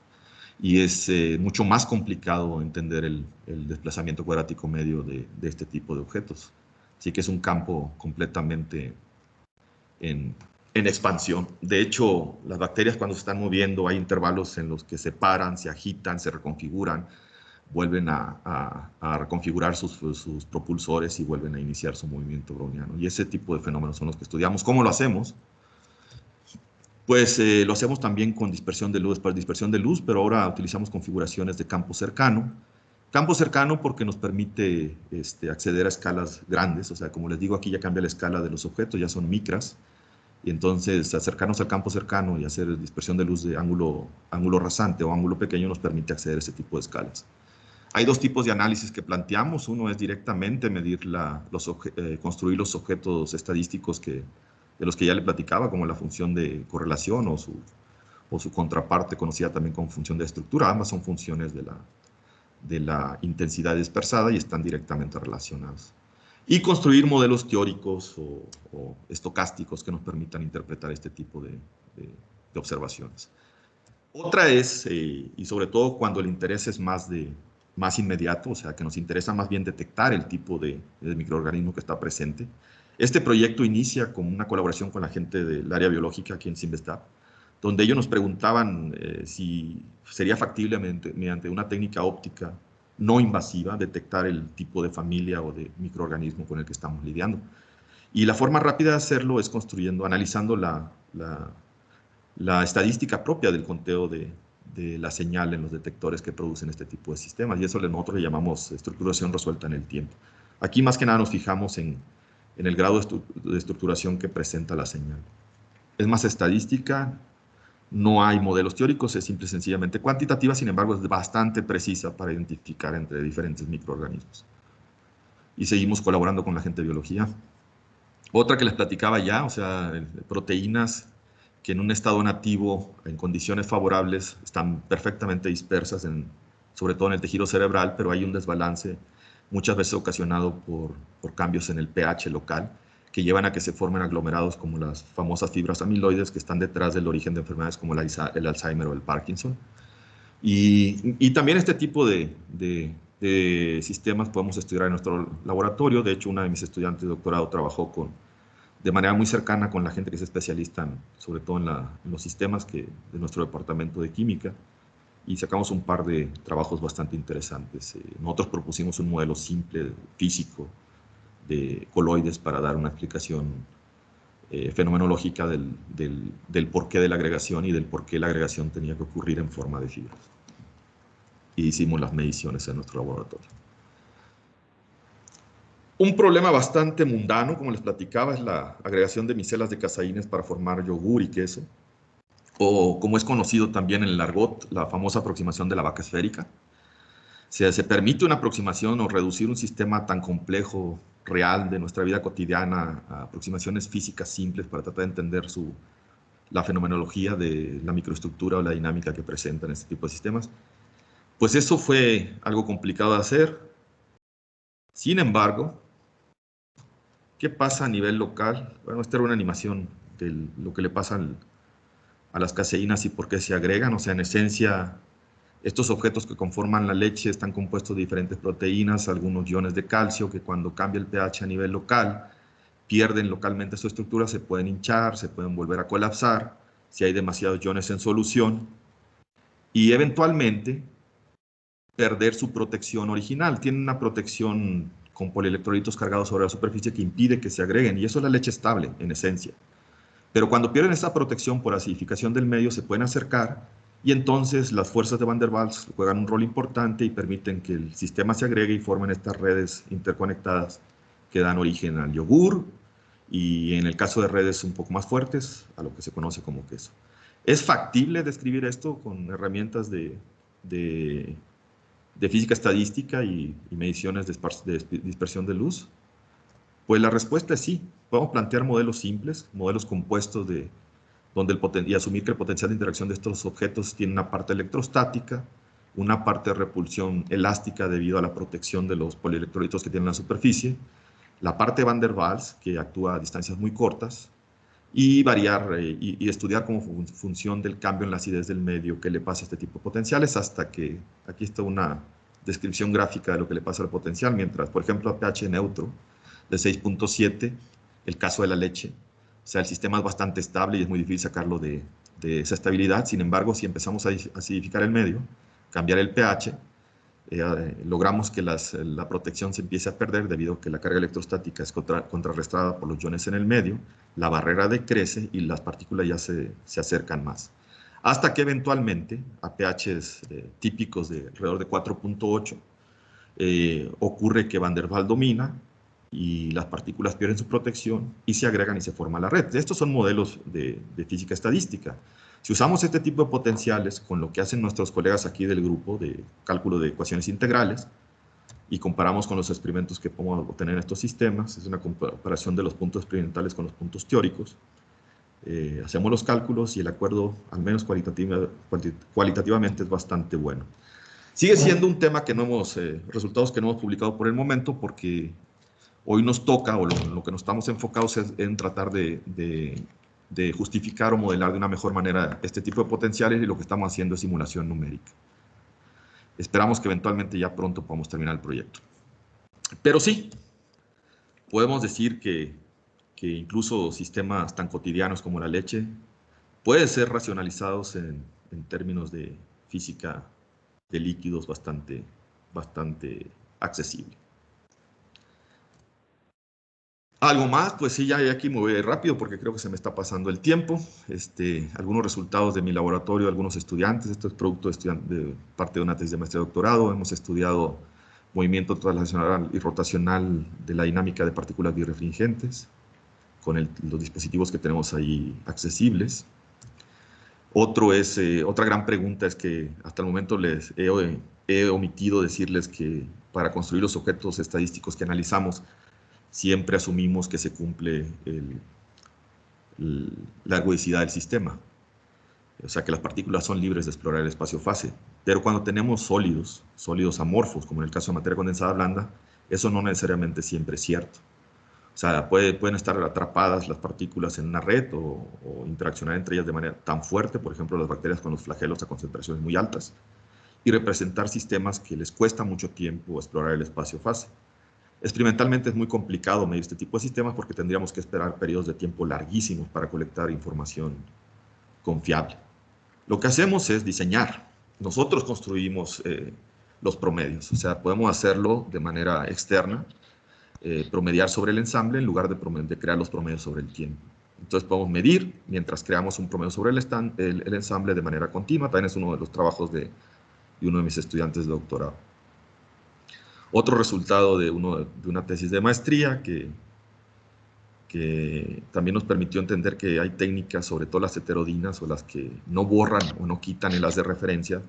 y es mucho más complicado entender el desplazamiento cuadrático medio de este tipo de objetos. Así que es un campo completamente en expansión. De hecho, las bacterias cuando se están moviendo hay intervalos en los que se paran, se agitan, se reconfiguran, vuelven a reconfigurar sus propulsores y vuelven a iniciar su movimiento browniano. Y ese tipo de fenómenos son los que estudiamos. ¿Cómo lo hacemos? Pues lo hacemos también con dispersión de luz, pero ahora utilizamos configuraciones de campo cercano. Campo cercano porque nos permite acceder a escalas grandes, o sea, como les digo, aquí ya cambia la escala de los objetos, ya son micras, y entonces acercarnos al campo cercano y hacer dispersión de luz de ángulo rasante o ángulo pequeño nos permite acceder a ese tipo de escalas. Hay dos tipos de análisis que planteamos. Uno es directamente medir construir los objetos estadísticos de los que ya le platicaba, como la función de correlación o su contraparte conocida también como función de estructura. Ambas son funciones de la intensidad dispersada y están directamente relacionadas. Y construir modelos teóricos o estocásticos que nos permitan interpretar este tipo de observaciones. Otra es, y sobre todo cuando el interés es más inmediato, o sea, que nos interesa más bien detectar el tipo de microorganismo que está presente. Este proyecto inicia con una colaboración con la gente del área biológica aquí en Simvestab, donde ellos nos preguntaban si sería factible mediante una técnica óptica no invasiva detectar el tipo de familia o de microorganismo con el que estamos lidiando. Y la forma rápida de hacerlo es analizando la estadística propia del conteo de la señal en los detectores que producen este tipo de sistemas, y eso nosotros le llamamos estructuración resuelta en el tiempo. Aquí más que nada nos fijamos en el grado de estructuración que presenta la señal. Es más estadística, no hay modelos teóricos, es simple y sencillamente cuantitativa, sin embargo es bastante precisa para identificar entre diferentes microorganismos. Y seguimos colaborando con la gente de biología. Otra que les platicaba ya, o sea, proteínas que en un estado nativo, en condiciones favorables, están perfectamente dispersas, sobre todo en el tejido cerebral, pero hay un desbalance muchas veces ocasionado por cambios en el pH local, que llevan a que se formen aglomerados como las famosas fibras amiloides que están detrás del origen de enfermedades como el Alzheimer o el Parkinson. Y también este tipo de sistemas podemos estudiar en nuestro laboratorio. De hecho, una de mis estudiantes de doctorado trabajó de manera muy cercana con la gente que es especialista, sobre todo en los sistemas de nuestro departamento de química, y sacamos un par de trabajos bastante interesantes. Nosotros propusimos un modelo simple físico de coloides para dar una explicación fenomenológica del porqué de la agregación y del por qué la agregación tenía que ocurrir en forma de fibras. Y hicimos las mediciones en nuestro laboratorio. Un problema bastante mundano, como les platicaba, es la agregación de micelas de caseínas para formar yogur y queso, o como es conocido también en el argot, la famosa aproximación de la vaca esférica. Se permite una aproximación o reducir un sistema tan complejo, real, de nuestra vida cotidiana, a aproximaciones físicas simples para tratar de entender la fenomenología de la microestructura o la dinámica que presentan este tipo de sistemas. Pues eso fue algo complicado de hacer. Sin embargo, ¿qué pasa a nivel local? Bueno, esta era una animación de lo que le pasa a las caseínas y por qué se agregan. O sea, en esencia, estos objetos que conforman la leche están compuestos de diferentes proteínas, algunos iones de calcio, que cuando cambia el pH a nivel local, pierden localmente su estructura, se pueden hinchar, se pueden volver a colapsar, si hay demasiados iones en solución, y eventualmente perder su protección original. Tienen una protección con polielectrolitos cargados sobre la superficie que impide que se agreguen, y eso es la leche estable, en esencia. Pero cuando pierden esa protección por acidificación del medio, se pueden acercar, y entonces las fuerzas de Van der Waals juegan un rol importante y permiten que el sistema se agregue y formen estas redes interconectadas que dan origen al yogur, y en el caso de redes un poco más fuertes, a lo que se conoce como queso. ¿Es factible describir esto con herramientas de física estadística y mediciones de dispersión de luz? Pues la respuesta es sí. Podemos plantear modelos simples, modelos compuestos y asumir que el potencial de interacción de estos objetos tiene una parte electrostática, una parte de repulsión elástica debido a la protección de los polielectrolitos que tienen en la superficie, la parte de Van der Waals, que actúa a distancias muy cortas, y variar y estudiar como función del cambio en la acidez del medio que le pasa a este tipo de potenciales, hasta que aquí está una descripción gráfica de lo que le pasa al potencial, mientras, por ejemplo, a pH neutro de 6.7, el caso de la leche, o sea, el sistema es bastante estable y es muy difícil sacarlo de esa estabilidad. Sin embargo, si empezamos a acidificar el medio, cambiar el pH, logramos que la protección se empiece a perder debido a que la carga electrostática es contrarrestada por los iones en el medio, la barrera decrece y las partículas ya se acercan más. Hasta que eventualmente, a pHs típicos de alrededor de 4.8, ocurre que Van der Waals domina y las partículas pierden su protección y se agregan y se forma la red. Estos son modelos de física estadística. Si usamos este tipo de potenciales con lo que hacen nuestros colegas aquí del grupo de cálculo de ecuaciones integrales y comparamos con los experimentos que podemos obtener en estos sistemas, es una comparación de los puntos experimentales con los puntos teóricos, hacemos los cálculos y el acuerdo, al menos cualitativamente, es bastante bueno. Sigue siendo un tema que no hemos, resultados que no hemos publicado por el momento, porque hoy nos toca, o lo que nos estamos enfocados es en tratar de justificar o modelar de una mejor manera este tipo de potenciales, y lo que estamos haciendo es simulación numérica. Esperamos que eventualmente ya pronto podamos terminar el proyecto. Pero sí, podemos decir que incluso sistemas tan cotidianos como la leche pueden ser racionalizados en términos de física de líquidos bastante accesible. ¿Algo más? Pues sí, ya aquí me voy rápido porque creo que se me está pasando el tiempo. Algunos resultados de mi laboratorio, algunos estudiantes. Esto es producto de parte de una tesis de maestría y doctorado. Hemos estudiado movimiento translacional y rotacional de la dinámica de partículas birefringentes con los dispositivos que tenemos ahí accesibles. Otra gran pregunta es que hasta el momento les he omitido decirles que para construir los objetos estadísticos que analizamos, siempre asumimos que se cumple la ergodicidad del sistema. O sea, que las partículas son libres de explorar el espacio-fase. Pero cuando tenemos sólidos amorfos, como en el caso de materia condensada blanda, eso no necesariamente siempre es cierto. O sea, pueden estar atrapadas las partículas en una red o interaccionar entre ellas de manera tan fuerte, por ejemplo, las bacterias con los flagelos a concentraciones muy altas, y representar sistemas que les cuesta mucho tiempo explorar el espacio-fase. Experimentalmente es muy complicado medir este tipo de sistemas porque tendríamos que esperar periodos de tiempo larguísimos para colectar información confiable. Lo que hacemos es diseñar. Nosotros construimos los promedios, o sea, podemos hacerlo de manera externa, promediar sobre el ensamble en lugar de crear los promedios sobre el tiempo. Entonces podemos medir mientras creamos un promedio sobre el ensamble de manera continua. También es uno de los trabajos de uno de mis estudiantes de doctorado. Otro resultado de una tesis de maestría que también nos permitió entender que hay técnicas, sobre todo las heterodinas, o las que no borran o no quitan el haz de referencia,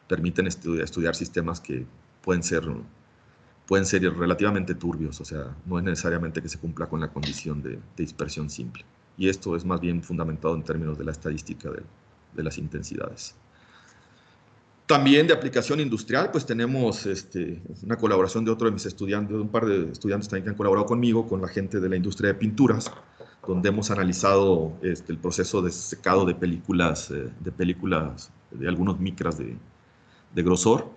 permiten estudiar sistemas que pueden ser relativamente turbios, o sea, no es necesariamente que se cumpla con la condición de dispersión simple. Y esto es más bien fundamentado en términos de la estadística de las intensidades. También de aplicación industrial, pues tenemos una colaboración de otro de mis estudiantes, de un par de estudiantes también que han colaborado conmigo, con la gente de la industria de pinturas, donde hemos analizado el proceso de secado de películas de algunos micras de grosor.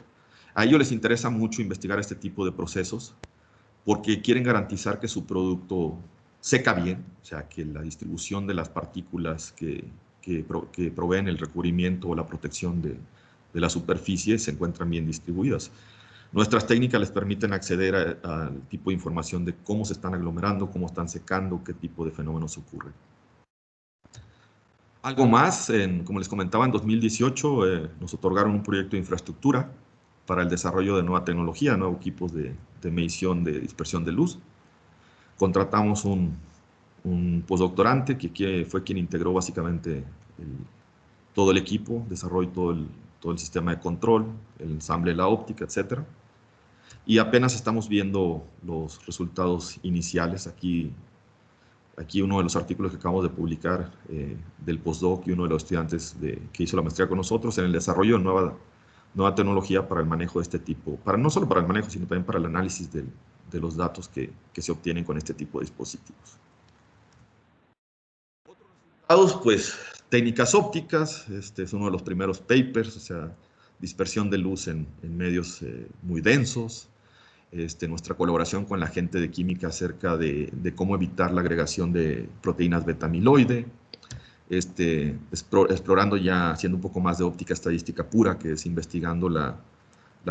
A ellos les interesa mucho investigar este tipo de procesos porque quieren garantizar que su producto seca bien, o sea, que la distribución de las partículas que proveen el recubrimiento o la protección de la superficie se encuentran bien distribuidas. Nuestras técnicas les permiten acceder al tipo de información de cómo se están aglomerando, cómo están secando, qué tipo de fenómenos ocurren. Algo más, como les comentaba, en 2018 nos otorgaron un proyecto de infraestructura para el desarrollo de nueva tecnología, nuevos equipos de medición de dispersión de luz. Contratamos un postdoctorante que fue quien integró básicamente todo el equipo, desarrolló todo el sistema de control, el ensamble de la óptica, etc. Y apenas estamos viendo los resultados iniciales. Aquí uno de los artículos que acabamos de publicar del postdoc y uno de los estudiantes que hizo la maestría con nosotros en el desarrollo de nueva tecnología para el manejo de este tipo, no solo para el manejo, sino también para el análisis de los datos que se obtienen con este tipo de dispositivos. Otros resultados, pues, técnicas ópticas. Este es uno de los primeros papers, o sea, dispersión de luz en medios muy densos. Nuestra colaboración con la gente de química acerca de cómo evitar la agregación de proteínas beta-amiloide, explorando ya, haciendo un poco más de óptica estadística pura, que es investigando la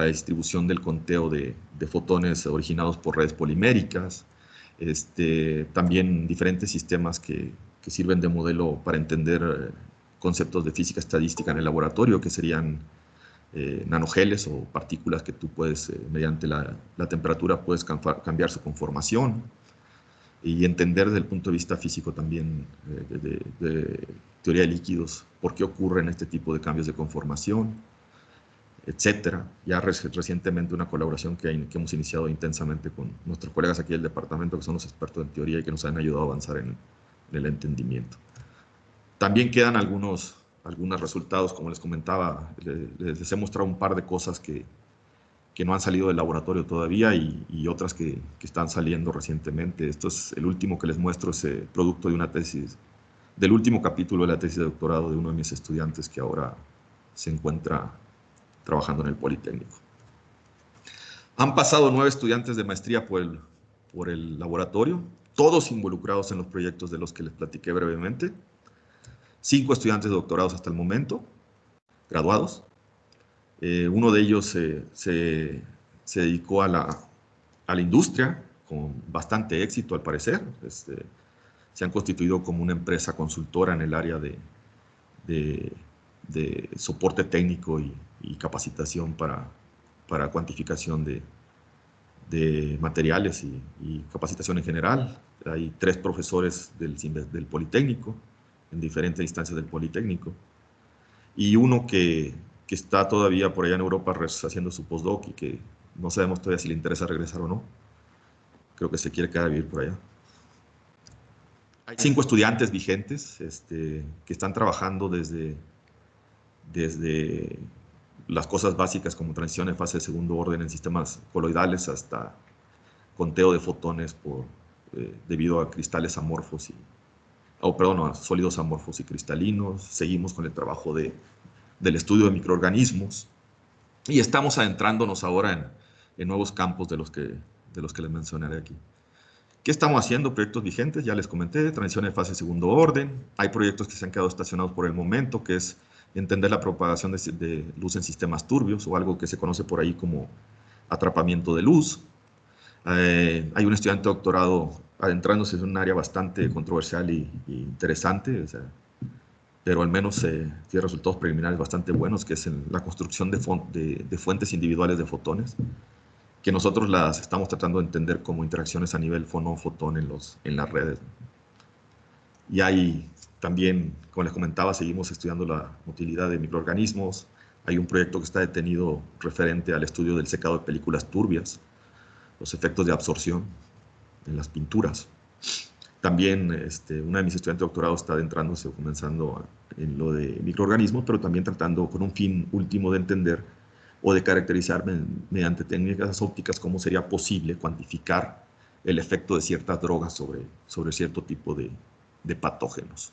distribución del conteo de fotones originados por redes poliméricas, también diferentes sistemas que sirven de modelo para entender conceptos de física estadística en el laboratorio, que serían nanogeles o partículas que tú puedes, mediante la temperatura, puedes cambiar su conformación, y entender desde el punto de vista físico también de teoría de líquidos por qué ocurren este tipo de cambios de conformación, etcétera. Ya recientemente una colaboración que hemos iniciado intensamente con nuestros colegas aquí del departamento, que son los expertos en teoría y que nos han ayudado a avanzar en el entendimiento. También quedan algunos resultados, como les comentaba. Les he mostrado un par de cosas que no han salido del laboratorio todavía y otras que están saliendo recientemente. Esto es el último que les muestro, es producto de una tesis, del último capítulo de la tesis de doctorado de uno de mis estudiantes que ahora se encuentra trabajando en el Politécnico. Han pasado 9 estudiantes de maestría por el laboratorio, todos involucrados en los proyectos de los que les platiqué brevemente. 5 estudiantes de doctorados hasta el momento, graduados. Uno de ellos se dedicó a la industria con bastante éxito, al parecer. Se han constituido como una empresa consultora en el área de soporte técnico y capacitación para cuantificación de materiales y capacitación en general. Hay 3 profesores del Politécnico, en diferentes instancias del Politécnico, y uno que está todavía por allá en Europa haciendo su postdoc y que no sabemos todavía si le interesa regresar o no. Creo que se quiere quedar a vivir por allá. Hay 5 estudiantes vigentes que están trabajando desde las cosas básicas como transición en fase de segundo orden en sistemas coloidales hasta conteo de fotones debido a cristales amorfos a sólidos amorfos y cristalinos. Seguimos con el trabajo del estudio de microorganismos y estamos adentrándonos ahora en nuevos campos de los que les mencionaré aquí. ¿Qué estamos haciendo? Proyectos vigentes, ya les comenté, transición en fase de segundo orden. Hay proyectos que se han quedado estacionados por el momento, que es entender la propagación de luz en sistemas turbios, o algo que se conoce por ahí como atrapamiento de luz. Hay un estudiante de doctorado adentrándose en un área bastante controversial y interesante, pero al menos tiene resultados preliminares bastante buenos, que es en la construcción de fuentes individuales de fotones, que nosotros las estamos tratando de entender como interacciones a nivel fonón-fotón en las redes. Y hay también, como les comentaba, seguimos estudiando la motilidad de microorganismos. Hay un proyecto que está detenido referente al estudio del secado de películas turbias, los efectos de absorción en las pinturas. También una de mis estudiantes de doctorado está adentrándose o comenzando en lo de microorganismos, pero también tratando con un fin último de entender o de caracterizar mediante técnicas ópticas cómo sería posible cuantificar el efecto de ciertas drogas sobre cierto tipo de patógenos.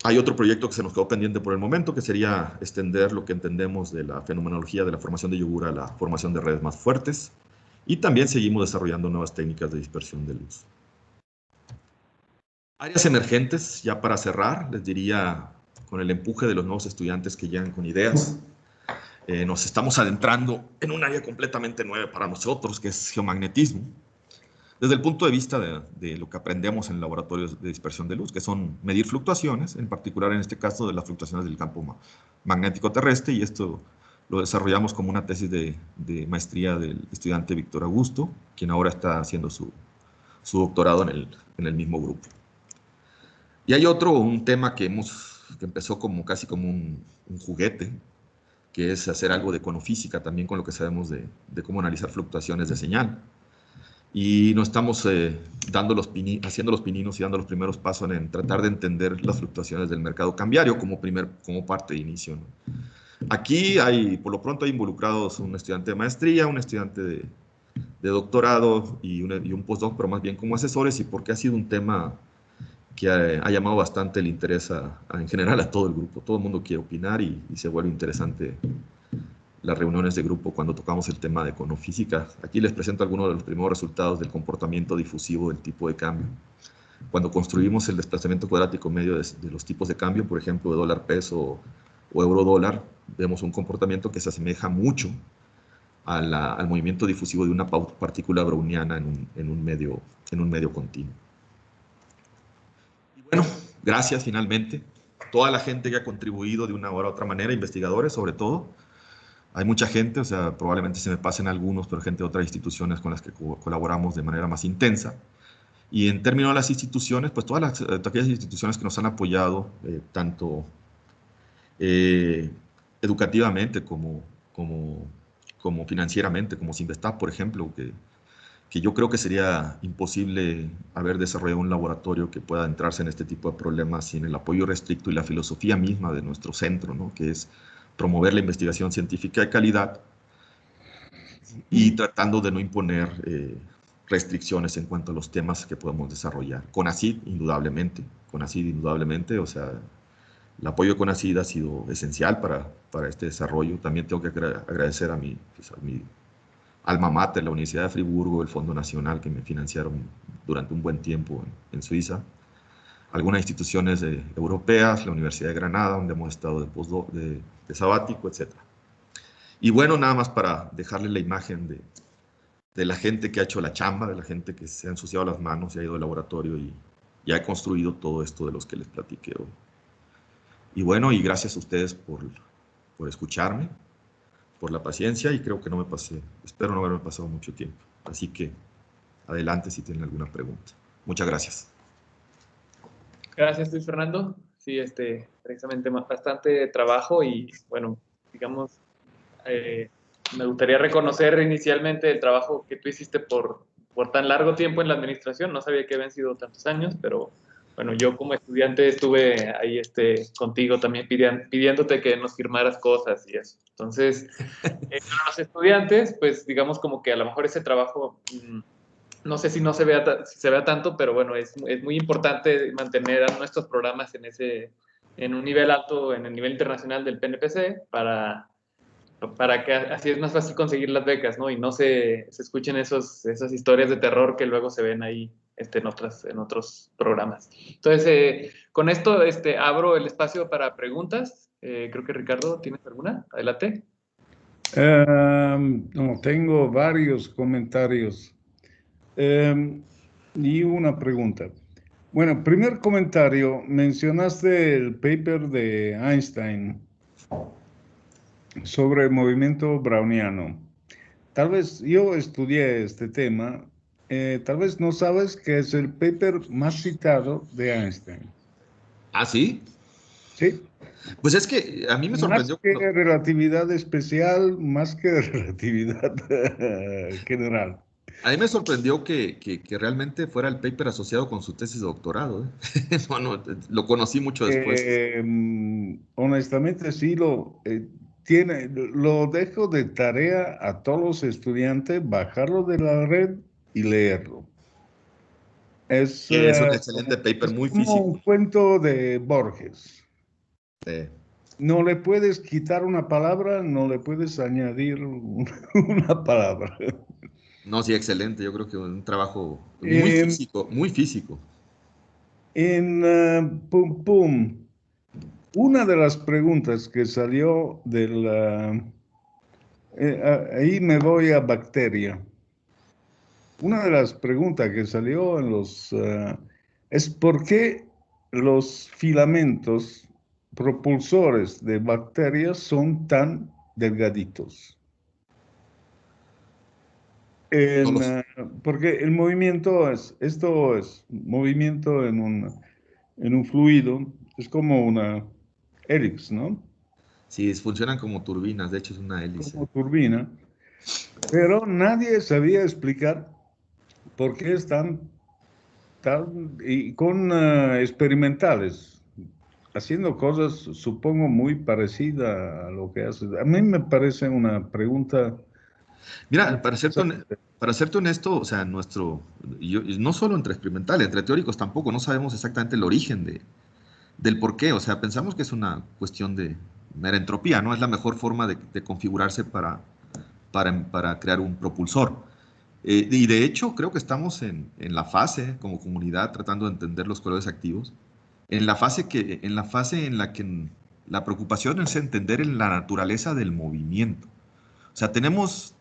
Hay otro proyecto que se nos quedó pendiente por el momento, que sería extender lo que entendemos de la fenomenología de la formación de yogur a la formación de redes más fuertes. Y también seguimos desarrollando nuevas técnicas de dispersión de luz. Áreas emergentes, ya para cerrar, les diría, con el empuje de los nuevos estudiantes que llegan con ideas, nos estamos adentrando en un área completamente nueva para nosotros, que es geomagnetismo, desde el punto de vista de lo que aprendemos en laboratorios de dispersión de luz, que son medir fluctuaciones, en particular en este caso de las fluctuaciones del campo magnético terrestre, y esto lo desarrollamos como una tesis de maestría del estudiante Víctor Augusto, quien ahora está haciendo su doctorado en el mismo grupo. Y hay un tema que empezó como casi como un juguete, que es hacer algo de econofísica también con lo que sabemos de cómo analizar fluctuaciones de señal. Y nos estamos haciendo los pininos y dando los primeros pasos en tratar de entender las fluctuaciones del mercado cambiario como parte de inicio, ¿no? Aquí por lo pronto hay involucrados un estudiante de maestría, un estudiante de doctorado y un postdoc, pero más bien como asesores, y porque ha sido un tema que ha llamado bastante el interés en general a todo el grupo. Todo el mundo quiere opinar y se vuelve interesante las reuniones de grupo cuando tocamos el tema de econofísica. Aquí les presento algunos de los primeros resultados del comportamiento difusivo del tipo de cambio. Cuando construimos el desplazamiento cuadrático medio de los tipos de cambio, por ejemplo, de dólar-peso o euro-dólar, vemos un comportamiento que se asemeja mucho al movimiento difusivo de una partícula browniana en un medio continuo. Y bueno, gracias finalmente. Toda la gente que ha contribuido de una u otra manera, investigadores sobre todo. Hay mucha gente, o sea, probablemente se me pasen algunos, pero gente de otras instituciones con las que colaboramos de manera más intensa. Y en términos de las instituciones, pues todas aquellas instituciones que nos han apoyado, tanto educativamente como financieramente, como Sinvestap, por ejemplo, que yo creo que sería imposible haber desarrollado un laboratorio que pueda entrarse en este tipo de problemas sin el apoyo restricto y la filosofía misma de nuestro centro, ¿no? Que es promover la investigación científica de calidad y tratando de no imponer restricciones en cuanto a los temas que podemos desarrollar. CONACYT, indudablemente, o sea, el apoyo de CONACYT ha sido esencial para este desarrollo. También tengo que agradecer a mi alma mater, la Universidad de Friburgo, el Fondo Nacional, que me financiaron durante un buen tiempo en Suiza. Algunas instituciones europeas, la Universidad de Granada, donde hemos estado de sabático, etc. Y bueno, nada más para dejarles la imagen de la gente que ha hecho la chamba, de la gente que se ha ensuciado las manos y ha ido al laboratorio y ha construido todo esto de los que les platiqué hoy. Y bueno, y gracias a ustedes por escucharme, por la paciencia, y creo que espero no haberme pasado mucho tiempo. Así que adelante si tienen alguna pregunta. Muchas gracias. Gracias, Luis Fernando. Sí, precisamente bastante trabajo y, bueno, digamos, me gustaría reconocer inicialmente el trabajo que tú hiciste por tan largo tiempo en la administración. No sabía que habían sido tantos años, pero bueno, yo como estudiante estuve ahí contigo también pidiéndote que nos firmaras cosas y eso. Entonces, para los estudiantes, pues digamos como que a lo mejor ese trabajo, no sé si no se vea, si se vea tanto, pero bueno, es muy importante mantener a nuestros programas en un nivel alto, en el nivel internacional del PNPC, para que así es más fácil conseguir las becas, ¿no? Y no se escuchen esas historias de terror que luego se ven ahí en otros programas. Entonces, con esto abro el espacio para preguntas. Creo que Ricardo, ¿tienes alguna? Adelante. No, tengo varios comentarios y una pregunta. Bueno, primer comentario, mencionaste el paper de Einstein sobre el movimiento browniano. Tal vez yo estudié este tema, tal vez no sabes que es el paper más citado de Einstein. ¿Ah, sí? Sí. Pues es que a mí me sorprendió. Más que relatividad especial, más que relatividad general. A mí me sorprendió que realmente fuera el paper asociado con su tesis de doctorado, ¿eh? No, lo conocí mucho después. Honestamente, sí, lo dejo de tarea a todos los estudiantes, bajarlo de la red y leerlo. Es Un excelente paper, muy como físico. un cuento de Borges. No le puedes quitar una palabra, no le puedes añadir una palabra. No, sí, excelente. Yo creo que un trabajo muy Eh, físico, muy físico. Pum Pum, una de las preguntas que salió de la... ahí me voy a bacteria. Una de las preguntas que salió en es por qué los filamentos propulsores de bacterias son tan delgaditos. No los, Porque el movimiento esto es movimiento en un fluido, es como una elipse, ¿no? sí, funcionan como turbinas, de hecho es una hélice. Como turbina, pero nadie sabía explicar por qué están y con experimentales, haciendo cosas, supongo, muy parecidas a lo que haces. A mí me parece una pregunta Mira, interesante. para serte honesto, o sea, y no solo entre experimentales, entre teóricos tampoco, no sabemos exactamente el origen del por qué. O sea, pensamos que es una cuestión de mera entropía, ¿no? Es la mejor forma de configurarse para crear un propulsor. Y de hecho, creo que estamos en la fase, como comunidad, tratando de entender los colores activos, en la fase en la que la preocupación es entender la naturaleza del movimiento. O sea, tenemos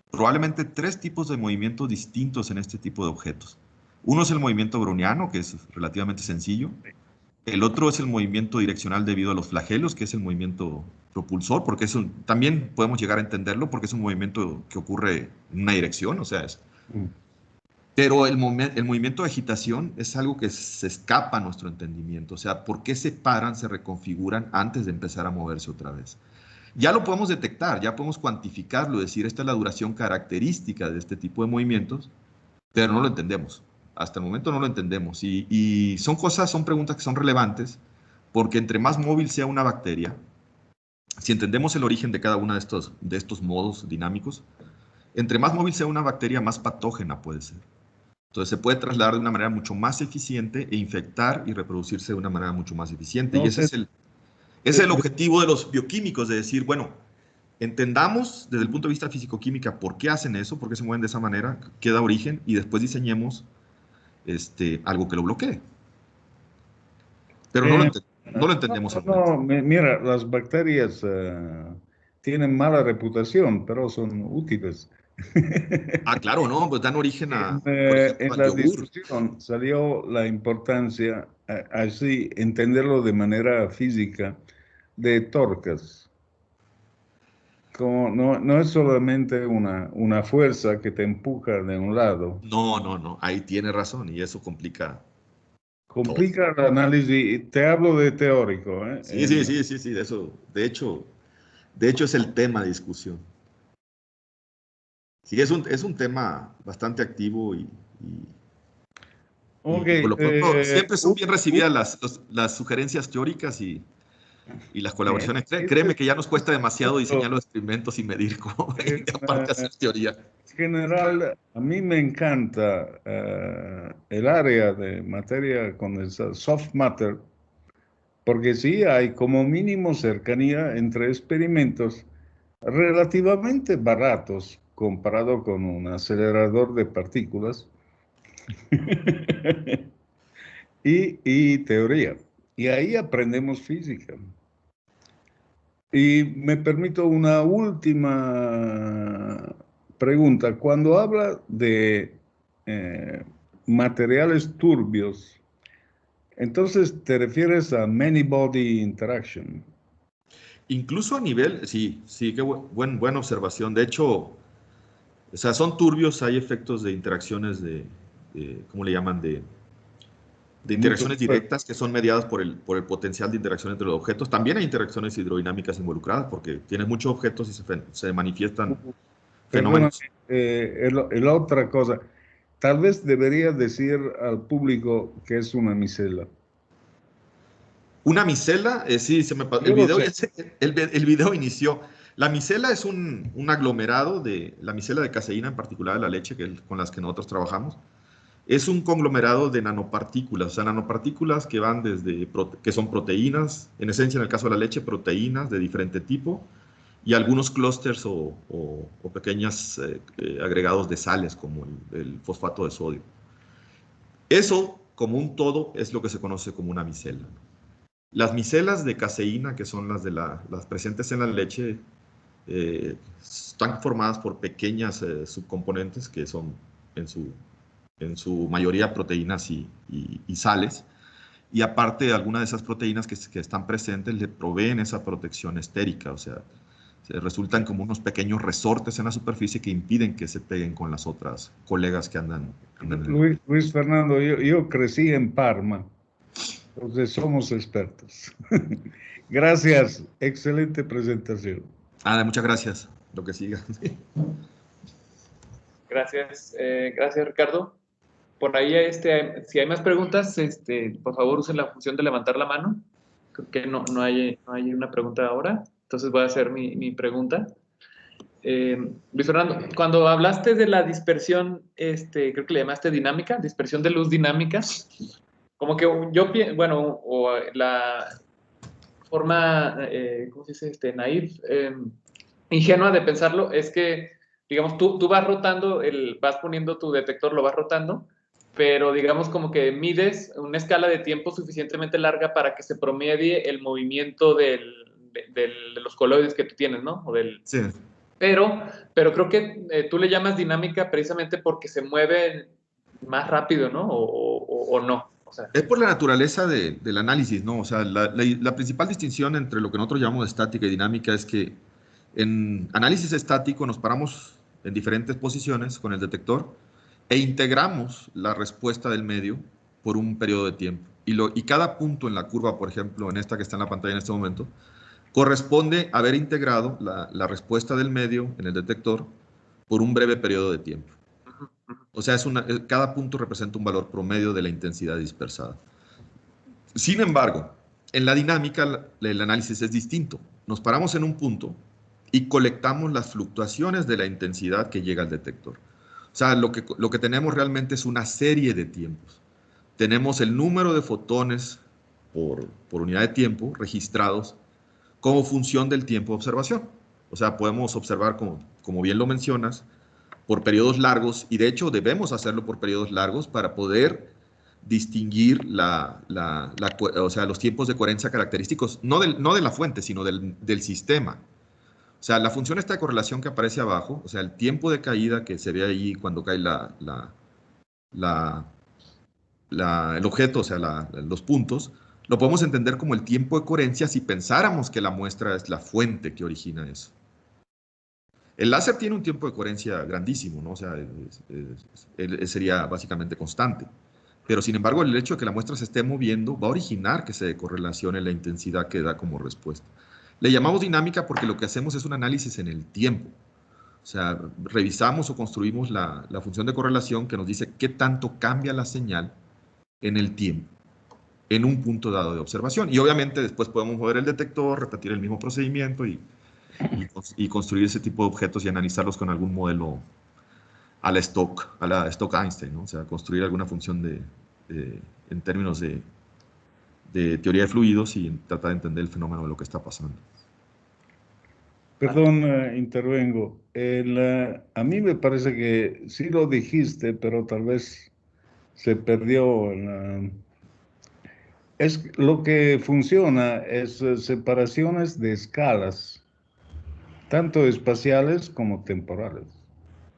probablemente tres tipos de movimientos distintos en este tipo de objetos. Uno es el movimiento browniano, que es relativamente sencillo. El otro es el movimiento direccional debido a los flagelos, que es el movimiento propulsor, porque también podemos llegar a entenderlo porque es un movimiento que ocurre en una dirección, o sea, Mm. pero el movimiento de agitación es algo que se escapa a nuestro entendimiento, o sea, ¿por qué se paran, se reconfiguran antes de empezar a moverse otra vez? Ya lo podemos detectar, ya podemos cuantificarlo, decir, esta es la duración característica de este tipo de movimientos, pero no lo entendemos. Hasta el momento no lo entendemos. Y son preguntas que son relevantes, porque entre más móvil sea una bacteria, si entendemos el origen de cada uno de estos modos dinámicos, entre más móvil sea una bacteria, más patógena puede ser. Entonces se puede trasladar de una manera mucho más eficiente e infectar y reproducirse de una manera mucho más eficiente. Y ese Entonces, es eh, el objetivo de los bioquímicos, de decir, bueno, entendamos desde el punto de vista físico-química por qué hacen eso, por qué se mueven de esa manera, qué da origen, y después diseñemos algo que lo bloquee. Pero eh, no lo entendemos al momento. no, mira, las bacterias tienen mala reputación, pero son útiles. Ah, claro, no, pues dan origen por ejemplo, En al la yogur. discusión salió la importancia, así, entenderlo de manera física, de torcas. Como no es solamente una fuerza que te empuja de un lado, No, no, no, ahí tiene razón y eso complica todo. complica el análisis. Te hablo de teórico, ¿eh? Sí, sí, sí, sí, sí, de eso, de hecho es el tema de discusión. Sí, es un tema bastante activo Ok, y por lo pronto siempre son bien recibidas las sugerencias teóricas y las colaboraciones. Créeme que ya nos cuesta demasiado diseñar los experimentos y medir cómo, en, aparte hacer teoría. general, a mí me encanta el área de materia condensada, soft matter, porque sí hay como mínimo cercanía entre experimentos relativamente baratos comparado con un acelerador de partículas y teoría. Y ahí aprendemos física. Y me permito una última pregunta. Cuando habla de eh, materiales turbios, entonces te refieres a many body interaction. Incluso a nivel, sí, sí, qué buena observación. De hecho, o sea, son turbios, hay efectos de interacciones ¿cómo le llaman? De De muchos interacciones cuerpos. directas que son mediadas por el potencial de interacción entre los objetos. También hay interacciones hidrodinámicas involucradas porque tienes muchos objetos y se manifiestan Perdóname, fenómenos. la otra cosa. Tal vez debería decir al público que es una micela. Una micela, sí, el Yo lo video, sé. el video inició. La micela es un aglomerado la micela de caseína en particular de la leche, con las que nosotros trabajamos. Es un conglomerado de nanopartículas, o sea, nanopartículas que van que son proteínas, en esencia en el caso de la leche, proteínas de diferente tipo, y algunos clústeres o pequeños agregados de sales como el fosfato de sodio. Eso como un todo es lo que se conoce como una micela. Las micelas de caseína, que son las presentes en la leche, están formadas por pequeñas subcomponentes que son en su mayoría proteínas y sales. Y aparte, algunas de esas proteínas que están presentes le proveen esa protección estérica, o sea, resultan como unos pequeños resortes en la superficie que impiden que se peguen con las otras colegas que andan Luis Fernando, yo crecí en Parma, entonces somos expertos. Gracias, excelente presentación. Muchas gracias. Lo que siga. Gracias, gracias Ricardo. Por ahí, si hay más preguntas, por favor usen la función de levantar la mano. Creo que no hay una pregunta ahora, entonces voy a hacer mi pregunta. Luis Fernando, cuando hablaste de la dispersión, creo que le llamaste dinámica, dispersión de luz dinámica, como que bueno, o la forma, ¿cómo se dice? Naif, ingenua de pensarlo, es que, digamos, tú vas rotando, vas poniendo tu detector, lo vas rotando, pero digamos como que mides una escala de tiempo suficientemente larga para que se promedie el movimiento de los coloides que tú tienes, ¿no? Sí. Pero creo que tú le llamas dinámica precisamente porque se mueve más rápido, ¿no? O no. O sea, es por la naturaleza del análisis, ¿no? O sea, la principal distinción entre lo que nosotros llamamos estática y dinámica es que en análisis estático nos paramos en diferentes posiciones con el detector e integramos la respuesta del medio por un periodo de tiempo. Y cada punto en la curva, por ejemplo, en esta que está en la pantalla en este momento, corresponde a haber integrado la respuesta del medio en el detector por un breve periodo de tiempo. O sea, cada punto representa un valor promedio de la intensidad dispersada. Sin embargo, en la dinámica el análisis es distinto. Nos paramos en un punto y colectamos las fluctuaciones de la intensidad que llega al detector. O sea, lo que tenemos realmente es una serie de tiempos. Tenemos el número de fotones por unidad de tiempo registrados como función del tiempo de observación. O sea, podemos observar, como bien lo mencionas, por periodos largos, y de hecho debemos hacerlo por periodos largos para poder distinguir o sea, los tiempos de coherencia característicos, no de la fuente, sino del sistema. O sea, la función esta de correlación que aparece abajo, o sea, el tiempo de caída que se ve ahí cuando cae el objeto, o sea, los puntos, lo podemos entender como el tiempo de coherencia si pensáramos que la muestra es la fuente que origina eso. El láser tiene un tiempo de coherencia grandísimo, ¿no? O sea, sería básicamente constante. Pero, sin embargo, el hecho de que la muestra se esté moviendo va a originar que se correlacione la intensidad que da como respuesta. Le llamamos dinámica porque lo que hacemos es un análisis en el tiempo. O sea, revisamos o construimos la función de correlación que nos dice qué tanto cambia la señal en el tiempo, en un punto dado de observación. Y obviamente después podemos mover el detector, repetir el mismo procedimiento y construir ese tipo de objetos y analizarlos con algún modelo a la Stock Einstein, ¿no? O sea, construir alguna función en términos de teoría de fluidos y tratar de entender el fenómeno de lo que está pasando. Perdón, intervengo. A mí me parece que sí lo dijiste, pero tal vez se perdió. Lo que funciona es separaciones de escalas, tanto espaciales como temporales.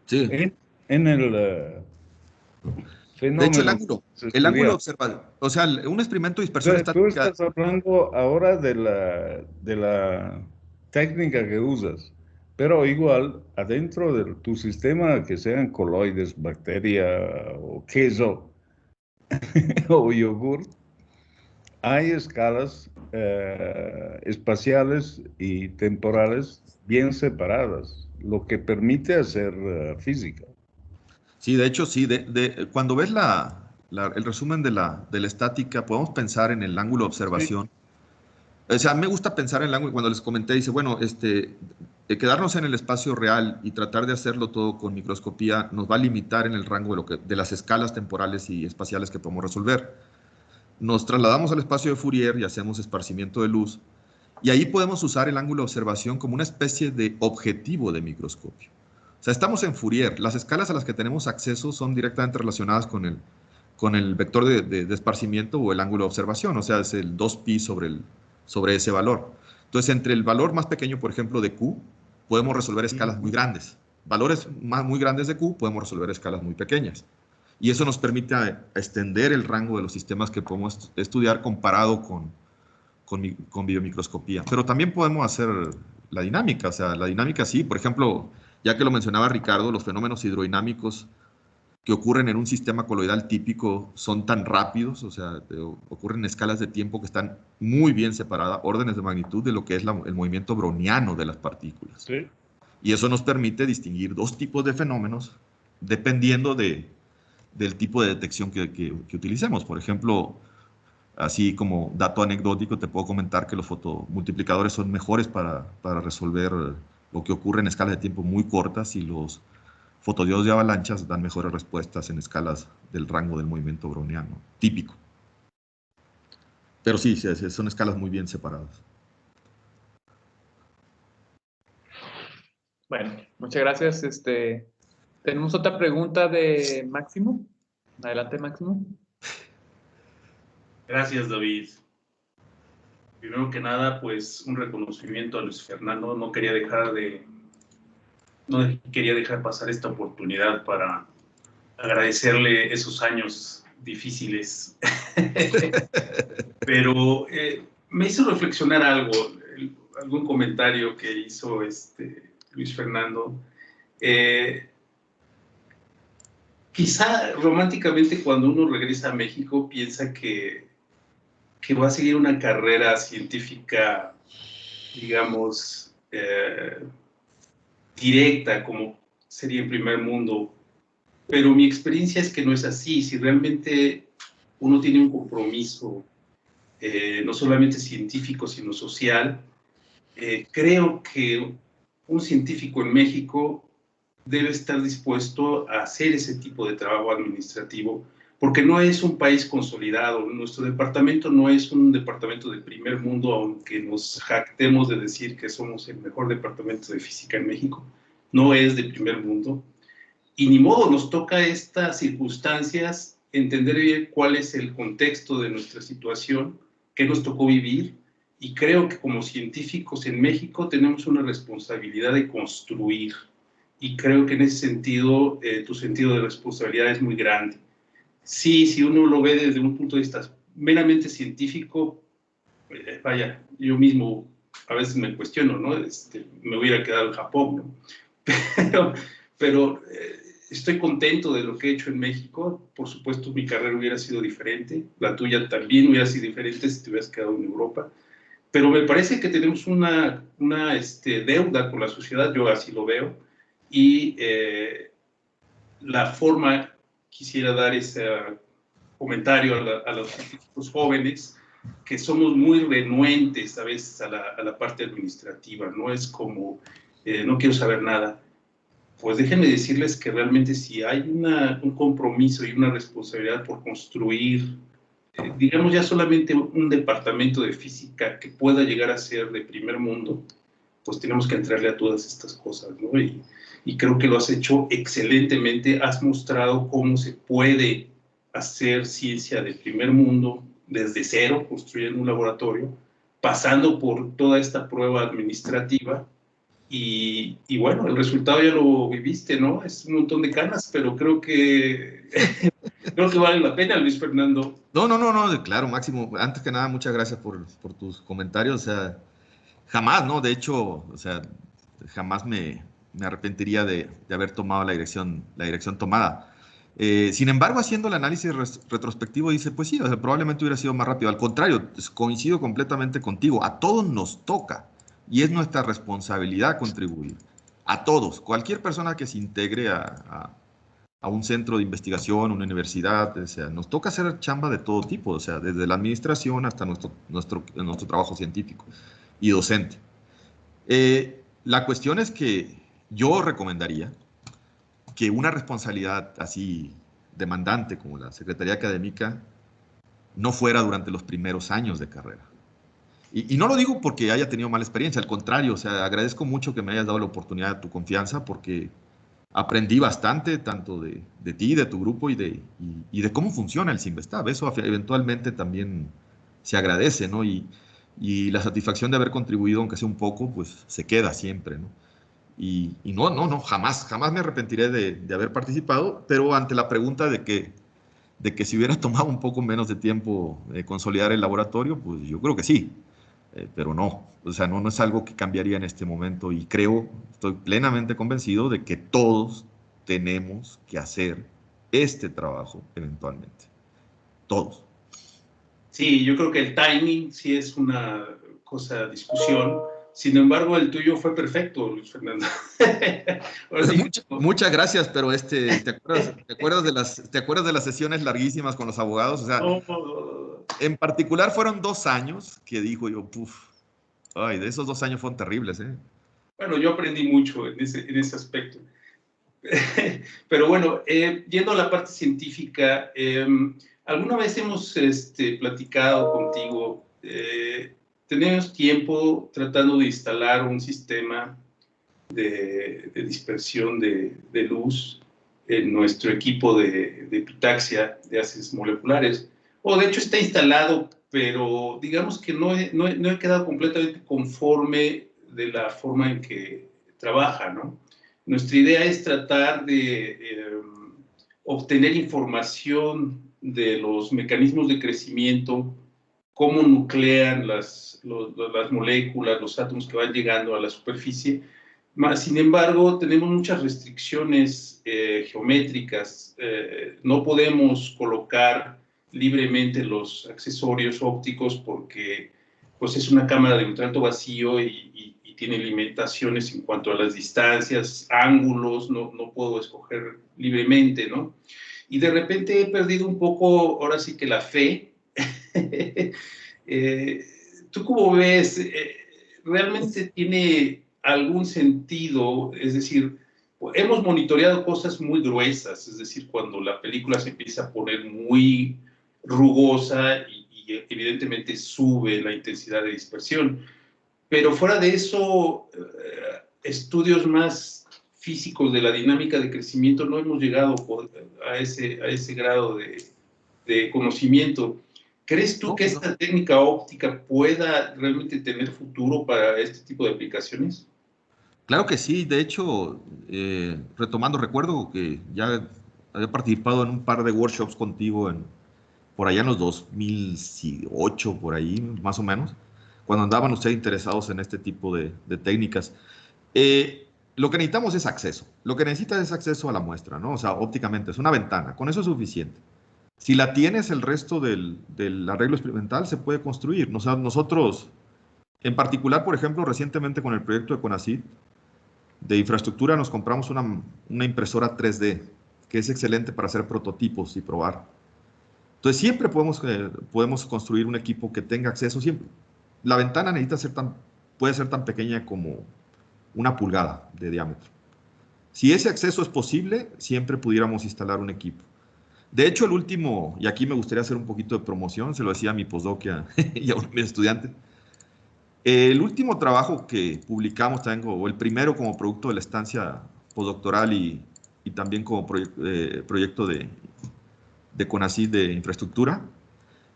Sí. En el De hecho, fenómeno el ángulo observado, o sea, un experimento de dispersión Tú estática. estás hablando ahora de la técnica que usas, pero igual adentro de tu sistema, que sean coloides, bacteria o queso o yogur, hay escalas espaciales y temporales bien separadas, lo que permite hacer física. Sí, de hecho, sí. Cuando ves el resumen de la estática, podemos pensar en el ángulo de observación. O sea, me gusta pensar en el ángulo, cuando les comenté, dice, bueno, quedarnos en el espacio real y tratar de hacerlo todo con microscopía nos va a limitar en el rango de las escalas temporales y espaciales que podemos resolver. Nos trasladamos al espacio de Fourier y hacemos esparcimiento de luz, y ahí podemos usar el ángulo de observación como una especie de objetivo de microscopio. O sea, estamos en Fourier. Las escalas a las que tenemos acceso son directamente relacionadas con con el vector de esparcimiento o el ángulo de observación, o sea, es el 2pi sobre ese valor. Entonces, entre el valor más pequeño, por ejemplo, de Q, podemos resolver escalas muy grandes. Valores muy grandes de Q, podemos resolver escalas muy pequeñas. Y eso nos permite extender el rango de los sistemas que podemos estudiar comparado con biomicroscopía. Pero también podemos hacer la dinámica, o sea, la dinámica sí, por ejemplo, ya que lo mencionaba Ricardo, los fenómenos hidrodinámicos que ocurren en un sistema coloidal típico son tan rápidos, o sea, ocurren en escalas de tiempo que están muy bien separadas, órdenes de magnitud de lo que es el movimiento browniano de las partículas. Sí. Y eso nos permite distinguir dos tipos de fenómenos dependiendo del tipo de detección que utilicemos. Por ejemplo, así como dato anecdótico, te puedo comentar que los fotomultiplicadores son mejores para resolver lo que ocurre en escalas de tiempo muy cortas, y los fotodiodos de avalanchas dan mejores respuestas en escalas del rango del movimiento browniano típico. Pero sí, son escalas muy bien separadas. Bueno, muchas gracias. Tenemos otra pregunta de Máximo. Adelante, Máximo. Gracias, David. Primero que nada, pues un reconocimiento a Luis Fernando. No quería dejar pasar esta oportunidad para agradecerle esos años difíciles. Pero me hizo reflexionar algún comentario que hizo Luis Fernando. Quizá románticamente, cuando uno regresa a México, piensa que va a seguir una carrera científica, digamos, directa, como sería en primer mundo. Pero mi experiencia es que no es así. Si realmente uno tiene un compromiso, no solamente científico, sino social, creo que un científico en México debe estar dispuesto a hacer ese tipo de trabajo administrativo, porque no es un país consolidado. Nuestro departamento no es un departamento de primer mundo, aunque nos jactemos de decir que somos el mejor departamento de física en México. No es de primer mundo. Y ni modo, nos toca estas circunstancias, entender bien cuál es el contexto de nuestra situación, qué nos tocó vivir, y creo que como científicos en México tenemos una responsabilidad de construir, y creo que en ese sentido tu sentido de responsabilidad es muy grande. Sí, si uno lo ve desde un punto de vista meramente científico, vaya, yo mismo a veces me cuestiono, ¿no? Me hubiera quedado en Japón, ¿no? Pero estoy contento de lo que he hecho en México. Por supuesto, mi carrera hubiera sido diferente, la tuya también hubiera sido diferente si te hubieras quedado en Europa. Pero me parece que tenemos una deuda con la sociedad, yo así lo veo, y la forma, quisiera dar ese comentario a los científicos jóvenes, que somos muy renuentes a veces a la parte administrativa, no es como, no quiero saber nada. Pues déjenme decirles que realmente si hay un compromiso y una responsabilidad por construir, digamos ya solamente un departamento de física que pueda llegar a ser de primer mundo, pues tenemos que entrarle a todas estas cosas, ¿no? Y creo que lo has hecho excelentemente, has mostrado cómo se puede hacer ciencia de primer mundo desde cero, construyendo un laboratorio, pasando por toda esta prueba administrativa. Y bueno, el resultado ya lo viviste, ¿no? Es un montón de canas, pero creo que vale la pena, Luis Fernando. No, claro, Máximo. Antes que nada, muchas gracias por tus comentarios. O sea, jamás, ¿no? De hecho, o sea, jamás me arrepentiría de haber tomado la dirección tomada. Sin embargo, haciendo el análisis retrospectivo, dice, pues sí, o sea, probablemente hubiera sido más rápido. Al contrario, coincido completamente contigo. A todos nos toca. Y es nuestra responsabilidad contribuir. A todos. Cualquier persona que se integre a un centro de investigación, una universidad, o sea, nos toca hacer chamba de todo tipo, o sea, desde la administración hasta nuestro trabajo científico y docente. La cuestión es que yo recomendaría que una responsabilidad así demandante como la Secretaría Académica no fuera durante los primeros años de carrera. Y no lo digo porque haya tenido mala experiencia, al contrario, o sea, agradezco mucho que me hayas dado la oportunidad de tu confianza, porque aprendí bastante, tanto de ti, de tu grupo y de cómo funciona el Cinvestav. Eso eventualmente también se agradece, ¿no? Y la satisfacción de haber contribuido, aunque sea un poco, pues se queda siempre, ¿no? Y no, jamás me arrepentiré de haber participado, pero ante la pregunta de que si hubiera tomado un poco menos de tiempo consolidar el laboratorio, pues yo creo que sí, pero no, o sea, no es algo que cambiaría en este momento y estoy plenamente convencido de que todos tenemos que hacer este trabajo eventualmente, todos. Sí, yo creo que el timing sí es una cosa de discusión. Sin embargo, el tuyo fue perfecto, Luis Fernando. Sí, muchas gracias, pero ¿te acuerdas de las sesiones larguísimas con los abogados? O sea, en particular fueron 2 años que dijo yo, ay, de esos 2 años fueron terribles, ¿eh? Bueno, yo aprendí mucho en ese aspecto. Pero bueno, yendo a la parte científica, alguna vez hemos platicado contigo, tenemos tiempo tratando de instalar un sistema de dispersión de luz en nuestro equipo de epitaxia de ácidos moleculares. O de hecho está instalado, pero digamos que no he quedado completamente conforme de la forma en que trabaja, ¿no? Nuestra idea es tratar de obtener información de los mecanismos de crecimiento, cómo nuclean las moléculas, los átomos que van llegando a la superficie. Sin embargo, tenemos muchas restricciones geométricas. No podemos colocar libremente los accesorios ópticos porque pues, es una cámara de ultrato vacío y tiene limitaciones en cuanto a las distancias, ángulos, no puedo escoger libremente, ¿no? Y de repente he perdido un poco, ahora sí que la fe. ¿Tú cómo ves? ¿Realmente tiene algún sentido? Es decir, hemos monitoreado cosas muy gruesas, es decir, cuando la película se empieza a poner muy rugosa y evidentemente sube la intensidad de dispersión. Pero fuera de eso, estudios más físicos de la dinámica de crecimiento no hemos llegado a ese grado de conocimiento. ¿Crees tú que esta técnica óptica pueda realmente tener futuro para este tipo de aplicaciones? Claro que sí, de hecho, retomando, recuerdo que ya había participado en un par de workshops contigo por allá en los 2008, por ahí, más o menos, cuando andaban ustedes interesados en este tipo de técnicas. Lo que necesitamos es acceso. Lo que necesitas es acceso a la muestra, ¿no? O sea, ópticamente, es una ventana. Con eso es suficiente. Si la tienes, el resto del arreglo experimental se puede construir. O sea, nosotros, en particular, por ejemplo, recientemente con el proyecto de CONACYT, de infraestructura, nos compramos una impresora 3D, que es excelente para hacer prototipos y probar. Entonces, siempre podemos construir un equipo que tenga acceso. Siempre. La ventana puede ser tan pequeña como 1 pulgada de diámetro. Si ese acceso es posible, siempre pudiéramos instalar un equipo. De hecho, el último, y aquí me gustaría hacer un poquito de promoción, se lo decía a mi postdoc y a mis estudiantes, el último trabajo que publicamos también, o el primero como producto de la estancia postdoctoral y también como proyecto de CONACYT de infraestructura,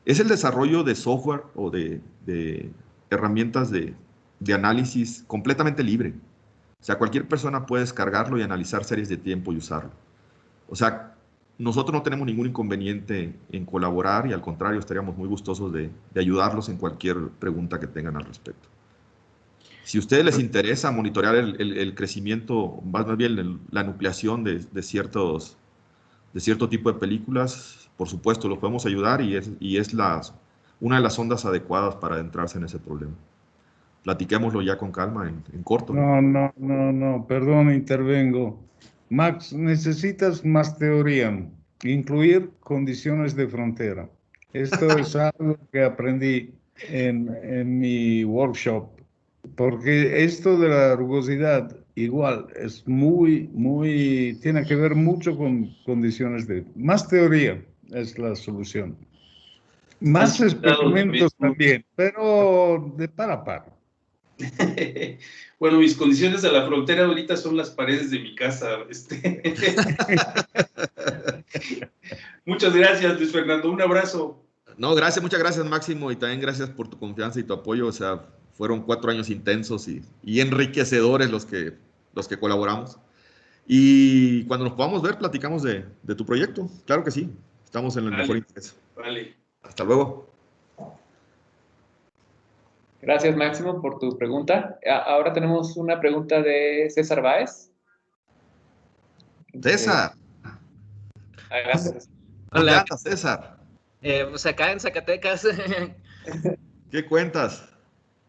es el desarrollo de software o de herramientas de análisis completamente libre. O sea, cualquier persona puede descargarlo y analizar series de tiempo y usarlo. O sea, nosotros no tenemos ningún inconveniente en colaborar y al contrario, estaríamos muy gustosos de ayudarlos en cualquier pregunta que tengan al respecto. Si a ustedes les interesa monitorear el crecimiento, más bien la nucleación de cierto tipo de películas, por supuesto, los podemos ayudar y es una de las ondas adecuadas para adentrarse en ese problema. Platiquémoslo ya con calma, en corto. No, perdón, intervengo. Max, necesitas más teoría, incluir condiciones de frontera. Esto es algo que aprendí en mi workshop, porque esto de la rugosidad igual es tiene que ver mucho con condiciones de... Más teoría es la solución. Más experimentos también, pero de par a par. Bueno, mis condiciones de la frontera ahorita son las paredes de mi casa. Muchas gracias, Luis Fernando. Un abrazo. No, gracias, muchas gracias, Máximo, y también gracias por tu confianza y tu apoyo. O sea, fueron 4 años intensos y enriquecedores los que colaboramos. Y cuando nos podamos ver, platicamos de tu proyecto. Claro que sí, estamos en el mejor interés. Vale. Hasta luego. Gracias, Máximo, por tu pregunta. Ahora tenemos una pregunta de César Báez. César. Gracias. ¿Dónde Hola, andas, César? pues acá en Zacatecas. ¿Qué cuentas?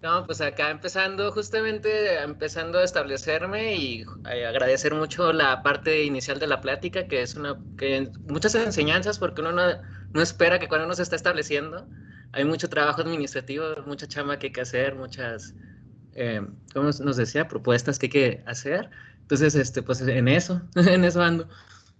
No, pues acá empezando a establecerme y agradecer mucho la parte inicial de la plática, que es muchas enseñanzas, porque uno no espera que cuando uno se está estableciendo, hay mucho trabajo administrativo, mucha chamba que hay que hacer, muchas, ¿cómo nos decía? Propuestas que hay que hacer. Entonces, pues en eso ando.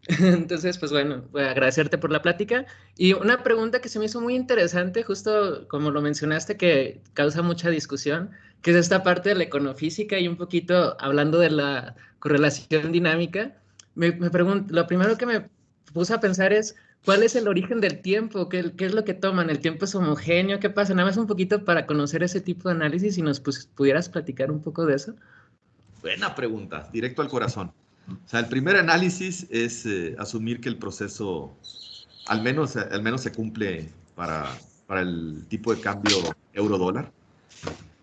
Entonces, pues bueno, voy a agradecerte por la plática. Y una pregunta que se me hizo muy interesante, justo como lo mencionaste, que causa mucha discusión, que es esta parte de la econofísica y un poquito hablando de la correlación dinámica. Me pregunto, lo primero que me puse a pensar es, ¿cuál es el origen del tiempo? ¿Qué es lo que toman? ¿El tiempo es homogéneo? ¿Qué pasa? Nada más un poquito para conocer ese tipo de análisis y nos pudieras platicar un poco de eso. Buena pregunta, directo al corazón. O sea, el primer análisis es asumir que el proceso al menos se cumple para el tipo de cambio euro-dólar,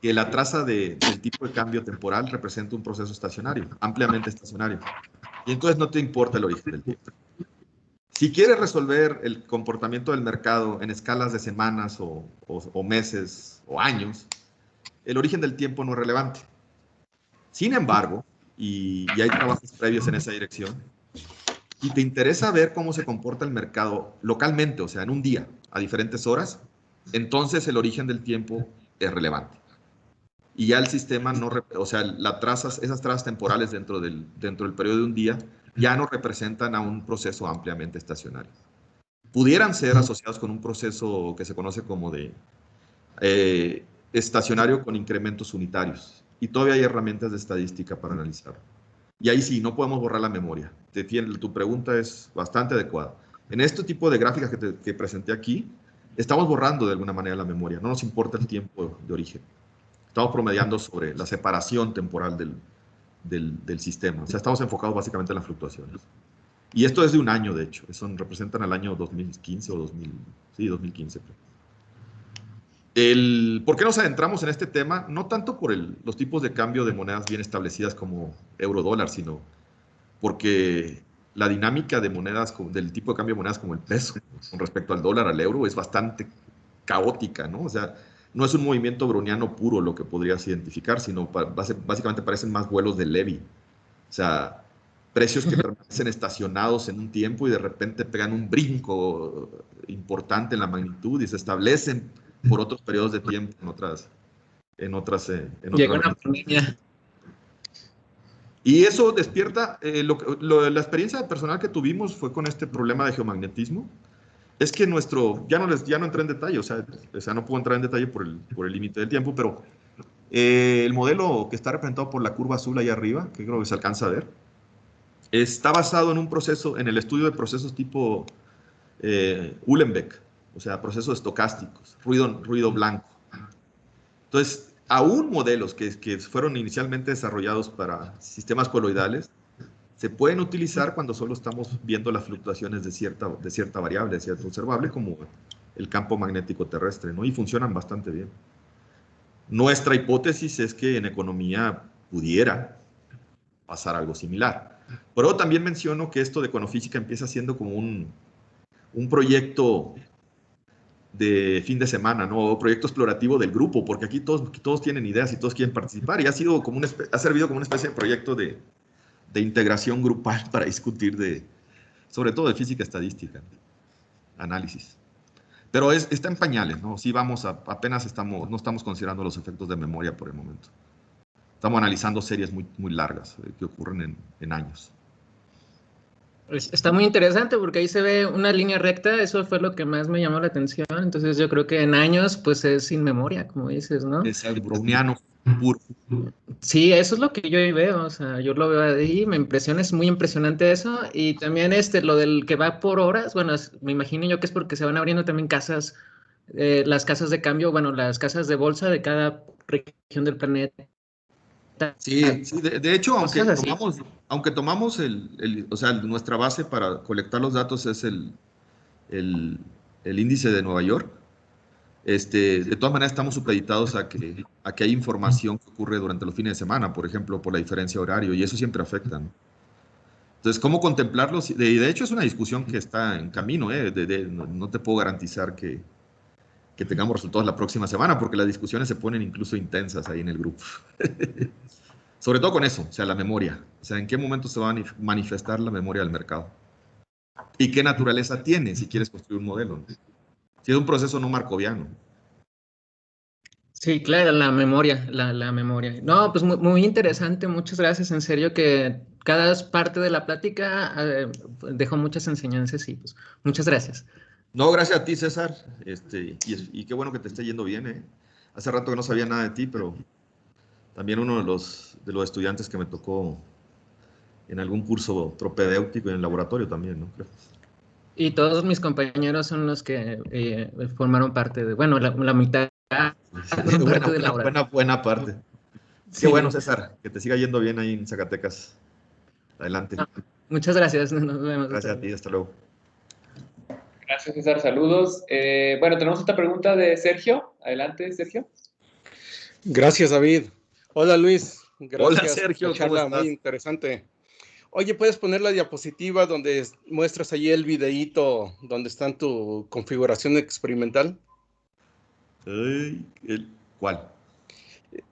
que la traza del tipo de cambio temporal representa un proceso estacionario, ampliamente estacionario. Y entonces no te importa el origen del tiempo. Si quieres resolver el comportamiento del mercado en escalas de semanas o meses o años, el origen del tiempo no es relevante. Sin embargo, y hay trabajos previos en esa dirección, y te interesa ver cómo se comporta el mercado localmente, o sea, en un día, a diferentes horas, entonces el origen del tiempo es relevante. Y ya el sistema no, o sea, esas trazas temporales dentro del periodo de un día ya no representan a un proceso ampliamente estacionario. Pudieran ser asociados con un proceso que se conoce como de estacionario con incrementos unitarios. Y todavía hay herramientas de estadística para analizarlo. Y ahí sí, no podemos borrar la memoria. Tu pregunta es bastante adecuada. En este tipo de gráficas que presenté aquí, estamos borrando de alguna manera la memoria. No nos importa el tiempo de origen. Estamos promediando sobre la separación temporal del sistema. O sea, estamos enfocados básicamente en las fluctuaciones. Y esto es de un año, de hecho. Representan al año 2015 o 2015. ¿Por qué nos adentramos en este tema? No tanto por los tipos de cambio de monedas bien establecidas como euro-dólar, sino porque la dinámica de monedas, del tipo de cambio de monedas como el peso, con respecto al dólar, al euro, es bastante caótica, ¿no? O sea, no es un movimiento browniano puro lo que podrías identificar, sino básicamente parecen más vuelos de Levy. O sea, precios que permanecen estacionados en un tiempo y de repente pegan un brinco importante en la magnitud y se establecen por otros periodos de tiempo Llega una pandemia. Y eso despierta, la experiencia personal que tuvimos fue con este problema de geomagnetismo. Es que ya no entré en detalle, o sea, no puedo entrar en detalle por el límite del tiempo, pero el modelo que está representado por la curva azul ahí arriba, que creo que se alcanza a ver, está basado en el estudio de procesos tipo Uhlenbeck, o sea, procesos estocásticos, ruido blanco. Entonces, aún modelos que fueron inicialmente desarrollados para sistemas coloidales se pueden utilizar cuando solo estamos viendo las fluctuaciones de cierta variable, de cierto observable, como el campo magnético terrestre, ¿no? Y funcionan bastante bien. Nuestra hipótesis es que en economía pudiera pasar algo similar. Pero también menciono que esto de econofísica empieza siendo como un proyecto de fin de semana, ¿no? O proyecto explorativo del grupo, porque aquí todos tienen ideas y todos quieren participar y ha servido como una especie de proyecto de integración grupal para discutir sobre todo de física estadística, análisis. Pero está en pañales, ¿no? Sí apenas no estamos considerando los efectos de memoria por el momento. Estamos analizando series muy, muy largas que ocurren en años. Está muy interesante porque ahí se ve una línea recta, eso fue lo que más me llamó la atención, entonces yo creo que en años pues es sin memoria, como dices, ¿no? Es el browniano puro. Sí, eso es lo que yo ahí veo, o sea, yo lo veo ahí, me impresiona, es muy impresionante eso, y también lo del que va por horas, bueno, me imagino yo que es porque se van abriendo también casas, las casas de cambio, bueno, las casas de bolsa de cada región del planeta, Sí, sí, de hecho, cosas así. aunque tomamos o sea, nuestra base para colectar los datos es el, el índice de Nueva York. De todas maneras estamos supeditados a que hay información que ocurre durante los fines de semana, por ejemplo, por la diferencia horario, y eso siempre afecta, ¿no? Entonces, ¿cómo contemplarlo? De hecho, es una discusión que está en camino, ¿eh? No te puedo garantizar que tengamos resultados la próxima semana, porque las discusiones se ponen incluso intensas ahí en el grupo. Sobre todo con eso, o sea, la memoria. O sea, ¿en qué momento se va a manifestar la memoria del mercado? ¿Y qué naturaleza tiene si quieres construir un modelo, ¿no? Si es un proceso no marcoviano. Sí, claro, la memoria, la memoria. No, pues muy, muy interesante, muchas gracias, en serio que cada parte de la plática dejó muchas enseñanzas y pues muchas gracias. No, gracias a ti, César. Y qué bueno que te esté yendo bien, ¿eh? Hace rato que no sabía nada de ti, pero también uno de los estudiantes que me tocó en algún curso propedéutico y en el laboratorio también, ¿no? Creo. Y todos mis compañeros son los que formaron parte de, bueno, la mitad fueron parte del laboratorio. Buena parte. Qué bueno, Sí. César, que te siga yendo bien ahí en Zacatecas. Adelante. No, muchas gracias, nos vemos. Hasta Gracias a luego. ti, hasta luego. Gracias, César. Saludos. Bueno, tenemos esta pregunta de Sergio. Adelante, Sergio. Gracias, David. Hola, Luis. Hola, Gracias por Sergio, la ¿cómo charla, muy estás? interesante. Oye, ¿puedes poner la diapositiva donde muestras ahí el videíto donde está tu configuración experimental? ¿Cuál?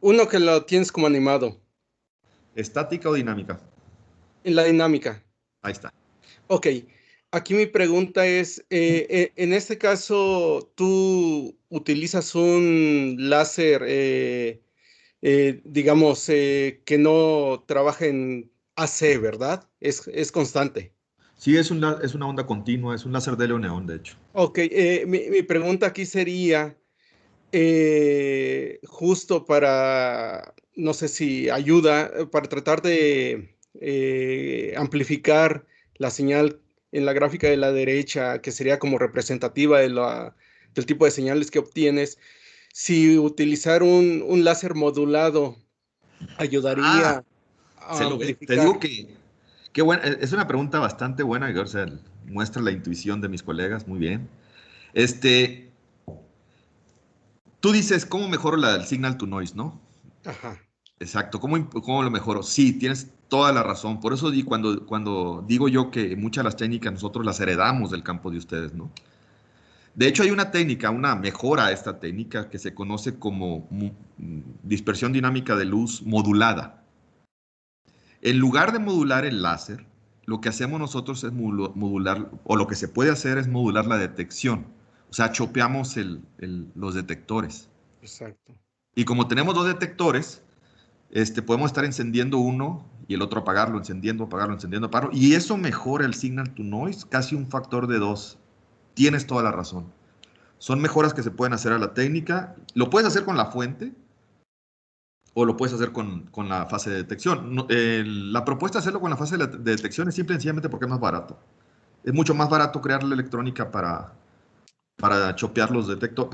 Uno que lo tienes como animado, ¿Estática o dinámica? en la dinámica. Ahí está. Ok, aquí mi pregunta es, en este caso, tú utilizas un láser, digamos, que no trabaja en AC, ¿verdad? Es constante. Sí, es una onda continua, es un láser de neón, de hecho. Ok, mi pregunta aquí sería, justo para, no sé si ayuda, para tratar de amplificar la señal en la gráfica de la derecha, que sería como representativa del tipo de señales que obtienes, si utilizar un láser modulado Ah, ayudaría a te amplificar. digo que bueno, es una pregunta bastante buena, o sea, muestra la intuición de mis colegas, muy bien. Tú dices, ¿cómo mejoro el signal to noise, no? Ajá, Exacto, ¿cómo lo mejoro? Sí, tienes toda la razón. Por eso cuando digo yo que muchas de las técnicas nosotros las heredamos del campo de ustedes, ¿no? De hecho, hay una técnica, una mejora a esta técnica que se conoce como dispersión dinámica de luz modulada. En lugar de modular el láser, lo que hacemos nosotros es modular, o lo que se puede hacer es modular la detección. O sea, chopeamos los detectores. exacto. Y como tenemos dos detectores, podemos estar encendiendo uno y el otro apagarlo, encendiendo, apagarlo, encendiendo, apagarlo. Y eso mejora el signal to noise casi un factor de 2. Tienes toda la razón. Son mejoras que se pueden hacer a la técnica. Lo puedes hacer con la fuente o lo puedes hacer con la fase de detección. La propuesta de hacerlo con la fase de detección es simple y sencillamente porque es más barato. Es mucho más barato crear la electrónica para chopear los detectores,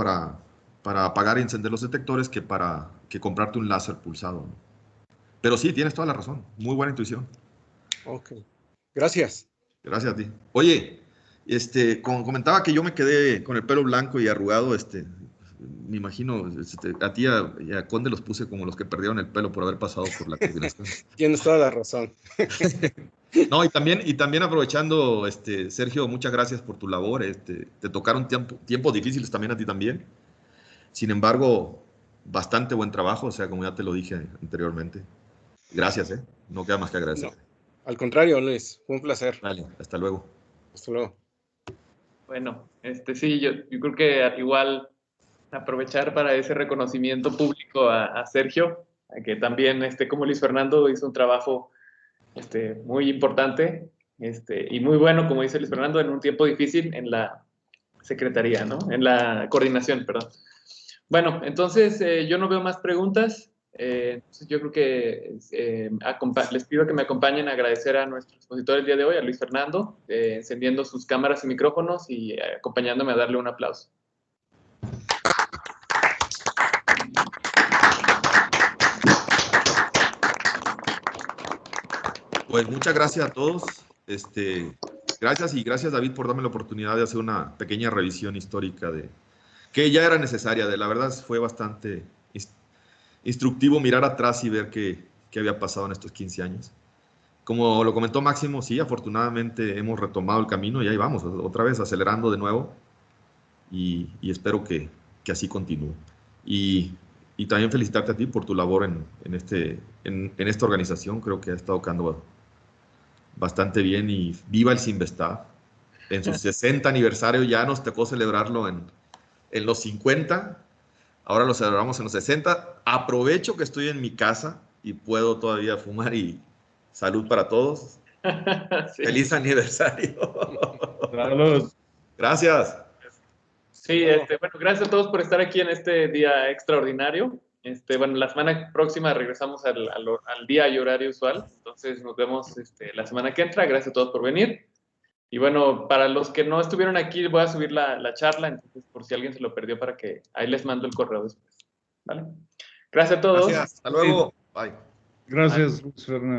para apagar y encender los detectores que comprarte un láser pulsado, ¿no? Pero sí, tienes toda la razón. Muy buena intuición. Ok, gracias. Gracias a ti. Oye, como comentaba que yo me quedé con el pelo blanco y arrugado, me imagino, a ti y a Conde los puse como los que perdieron el pelo por haber pasado por la coordinación. Tienes toda la razón. No, y también aprovechando, Sergio, muchas gracias por tu labor. Te tocaron tiempos difíciles también a ti también. Sin embargo, bastante buen trabajo, o sea, como ya te lo dije anteriormente. Gracias, ¿eh? No queda más que agradecer. No, al contrario, Luis, fue un placer. Vale, hasta luego. Hasta luego. Bueno, sí, yo creo que igual aprovechar para ese reconocimiento público a Sergio, a que también, como Luis Fernando, hizo un trabajo muy importante y muy bueno, como dice Luis Fernando, en un tiempo difícil en la secretaría, ¿no? En la coordinación, perdón. Bueno, entonces yo no veo más preguntas. Entonces yo creo que les pido que me acompañen a agradecer a nuestro expositor el día de hoy, a Luis Fernando, encendiendo sus cámaras y micrófonos y acompañándome a darle un aplauso. Pues muchas gracias a todos. Gracias David por darme la oportunidad de hacer una pequeña revisión histórica que ya era necesaria. La verdad fue bastante instructivo mirar atrás y ver qué había pasado en estos 15 años. Como lo comentó Máximo, sí, afortunadamente hemos retomado el camino y ahí vamos, otra vez acelerando de nuevo y espero que así continúe. Y también felicitarte a ti por tu labor en esta organización. Creo que ha estado quedando bastante bien y viva el Sinvestad. En su 60 aniversario ya nos tocó celebrarlo en los 50, ahora lo celebramos en los 60. Aprovecho que estoy en mi casa y puedo todavía fumar y salud para todos. Sí. Feliz aniversario. Salud. Gracias. Sí, bueno, gracias a todos por estar aquí en este día extraordinario. Bueno, la semana próxima regresamos al día y horario usual, entonces nos vemos la semana que entra. Gracias a todos por venir. Y bueno, para los que no estuvieron aquí, voy a subir la charla, entonces por si alguien se lo perdió, para que ahí les mando el correo después. ¿Vale? Gracias a todos. Gracias. Hasta luego. Bye. Gracias, Luis Fernando.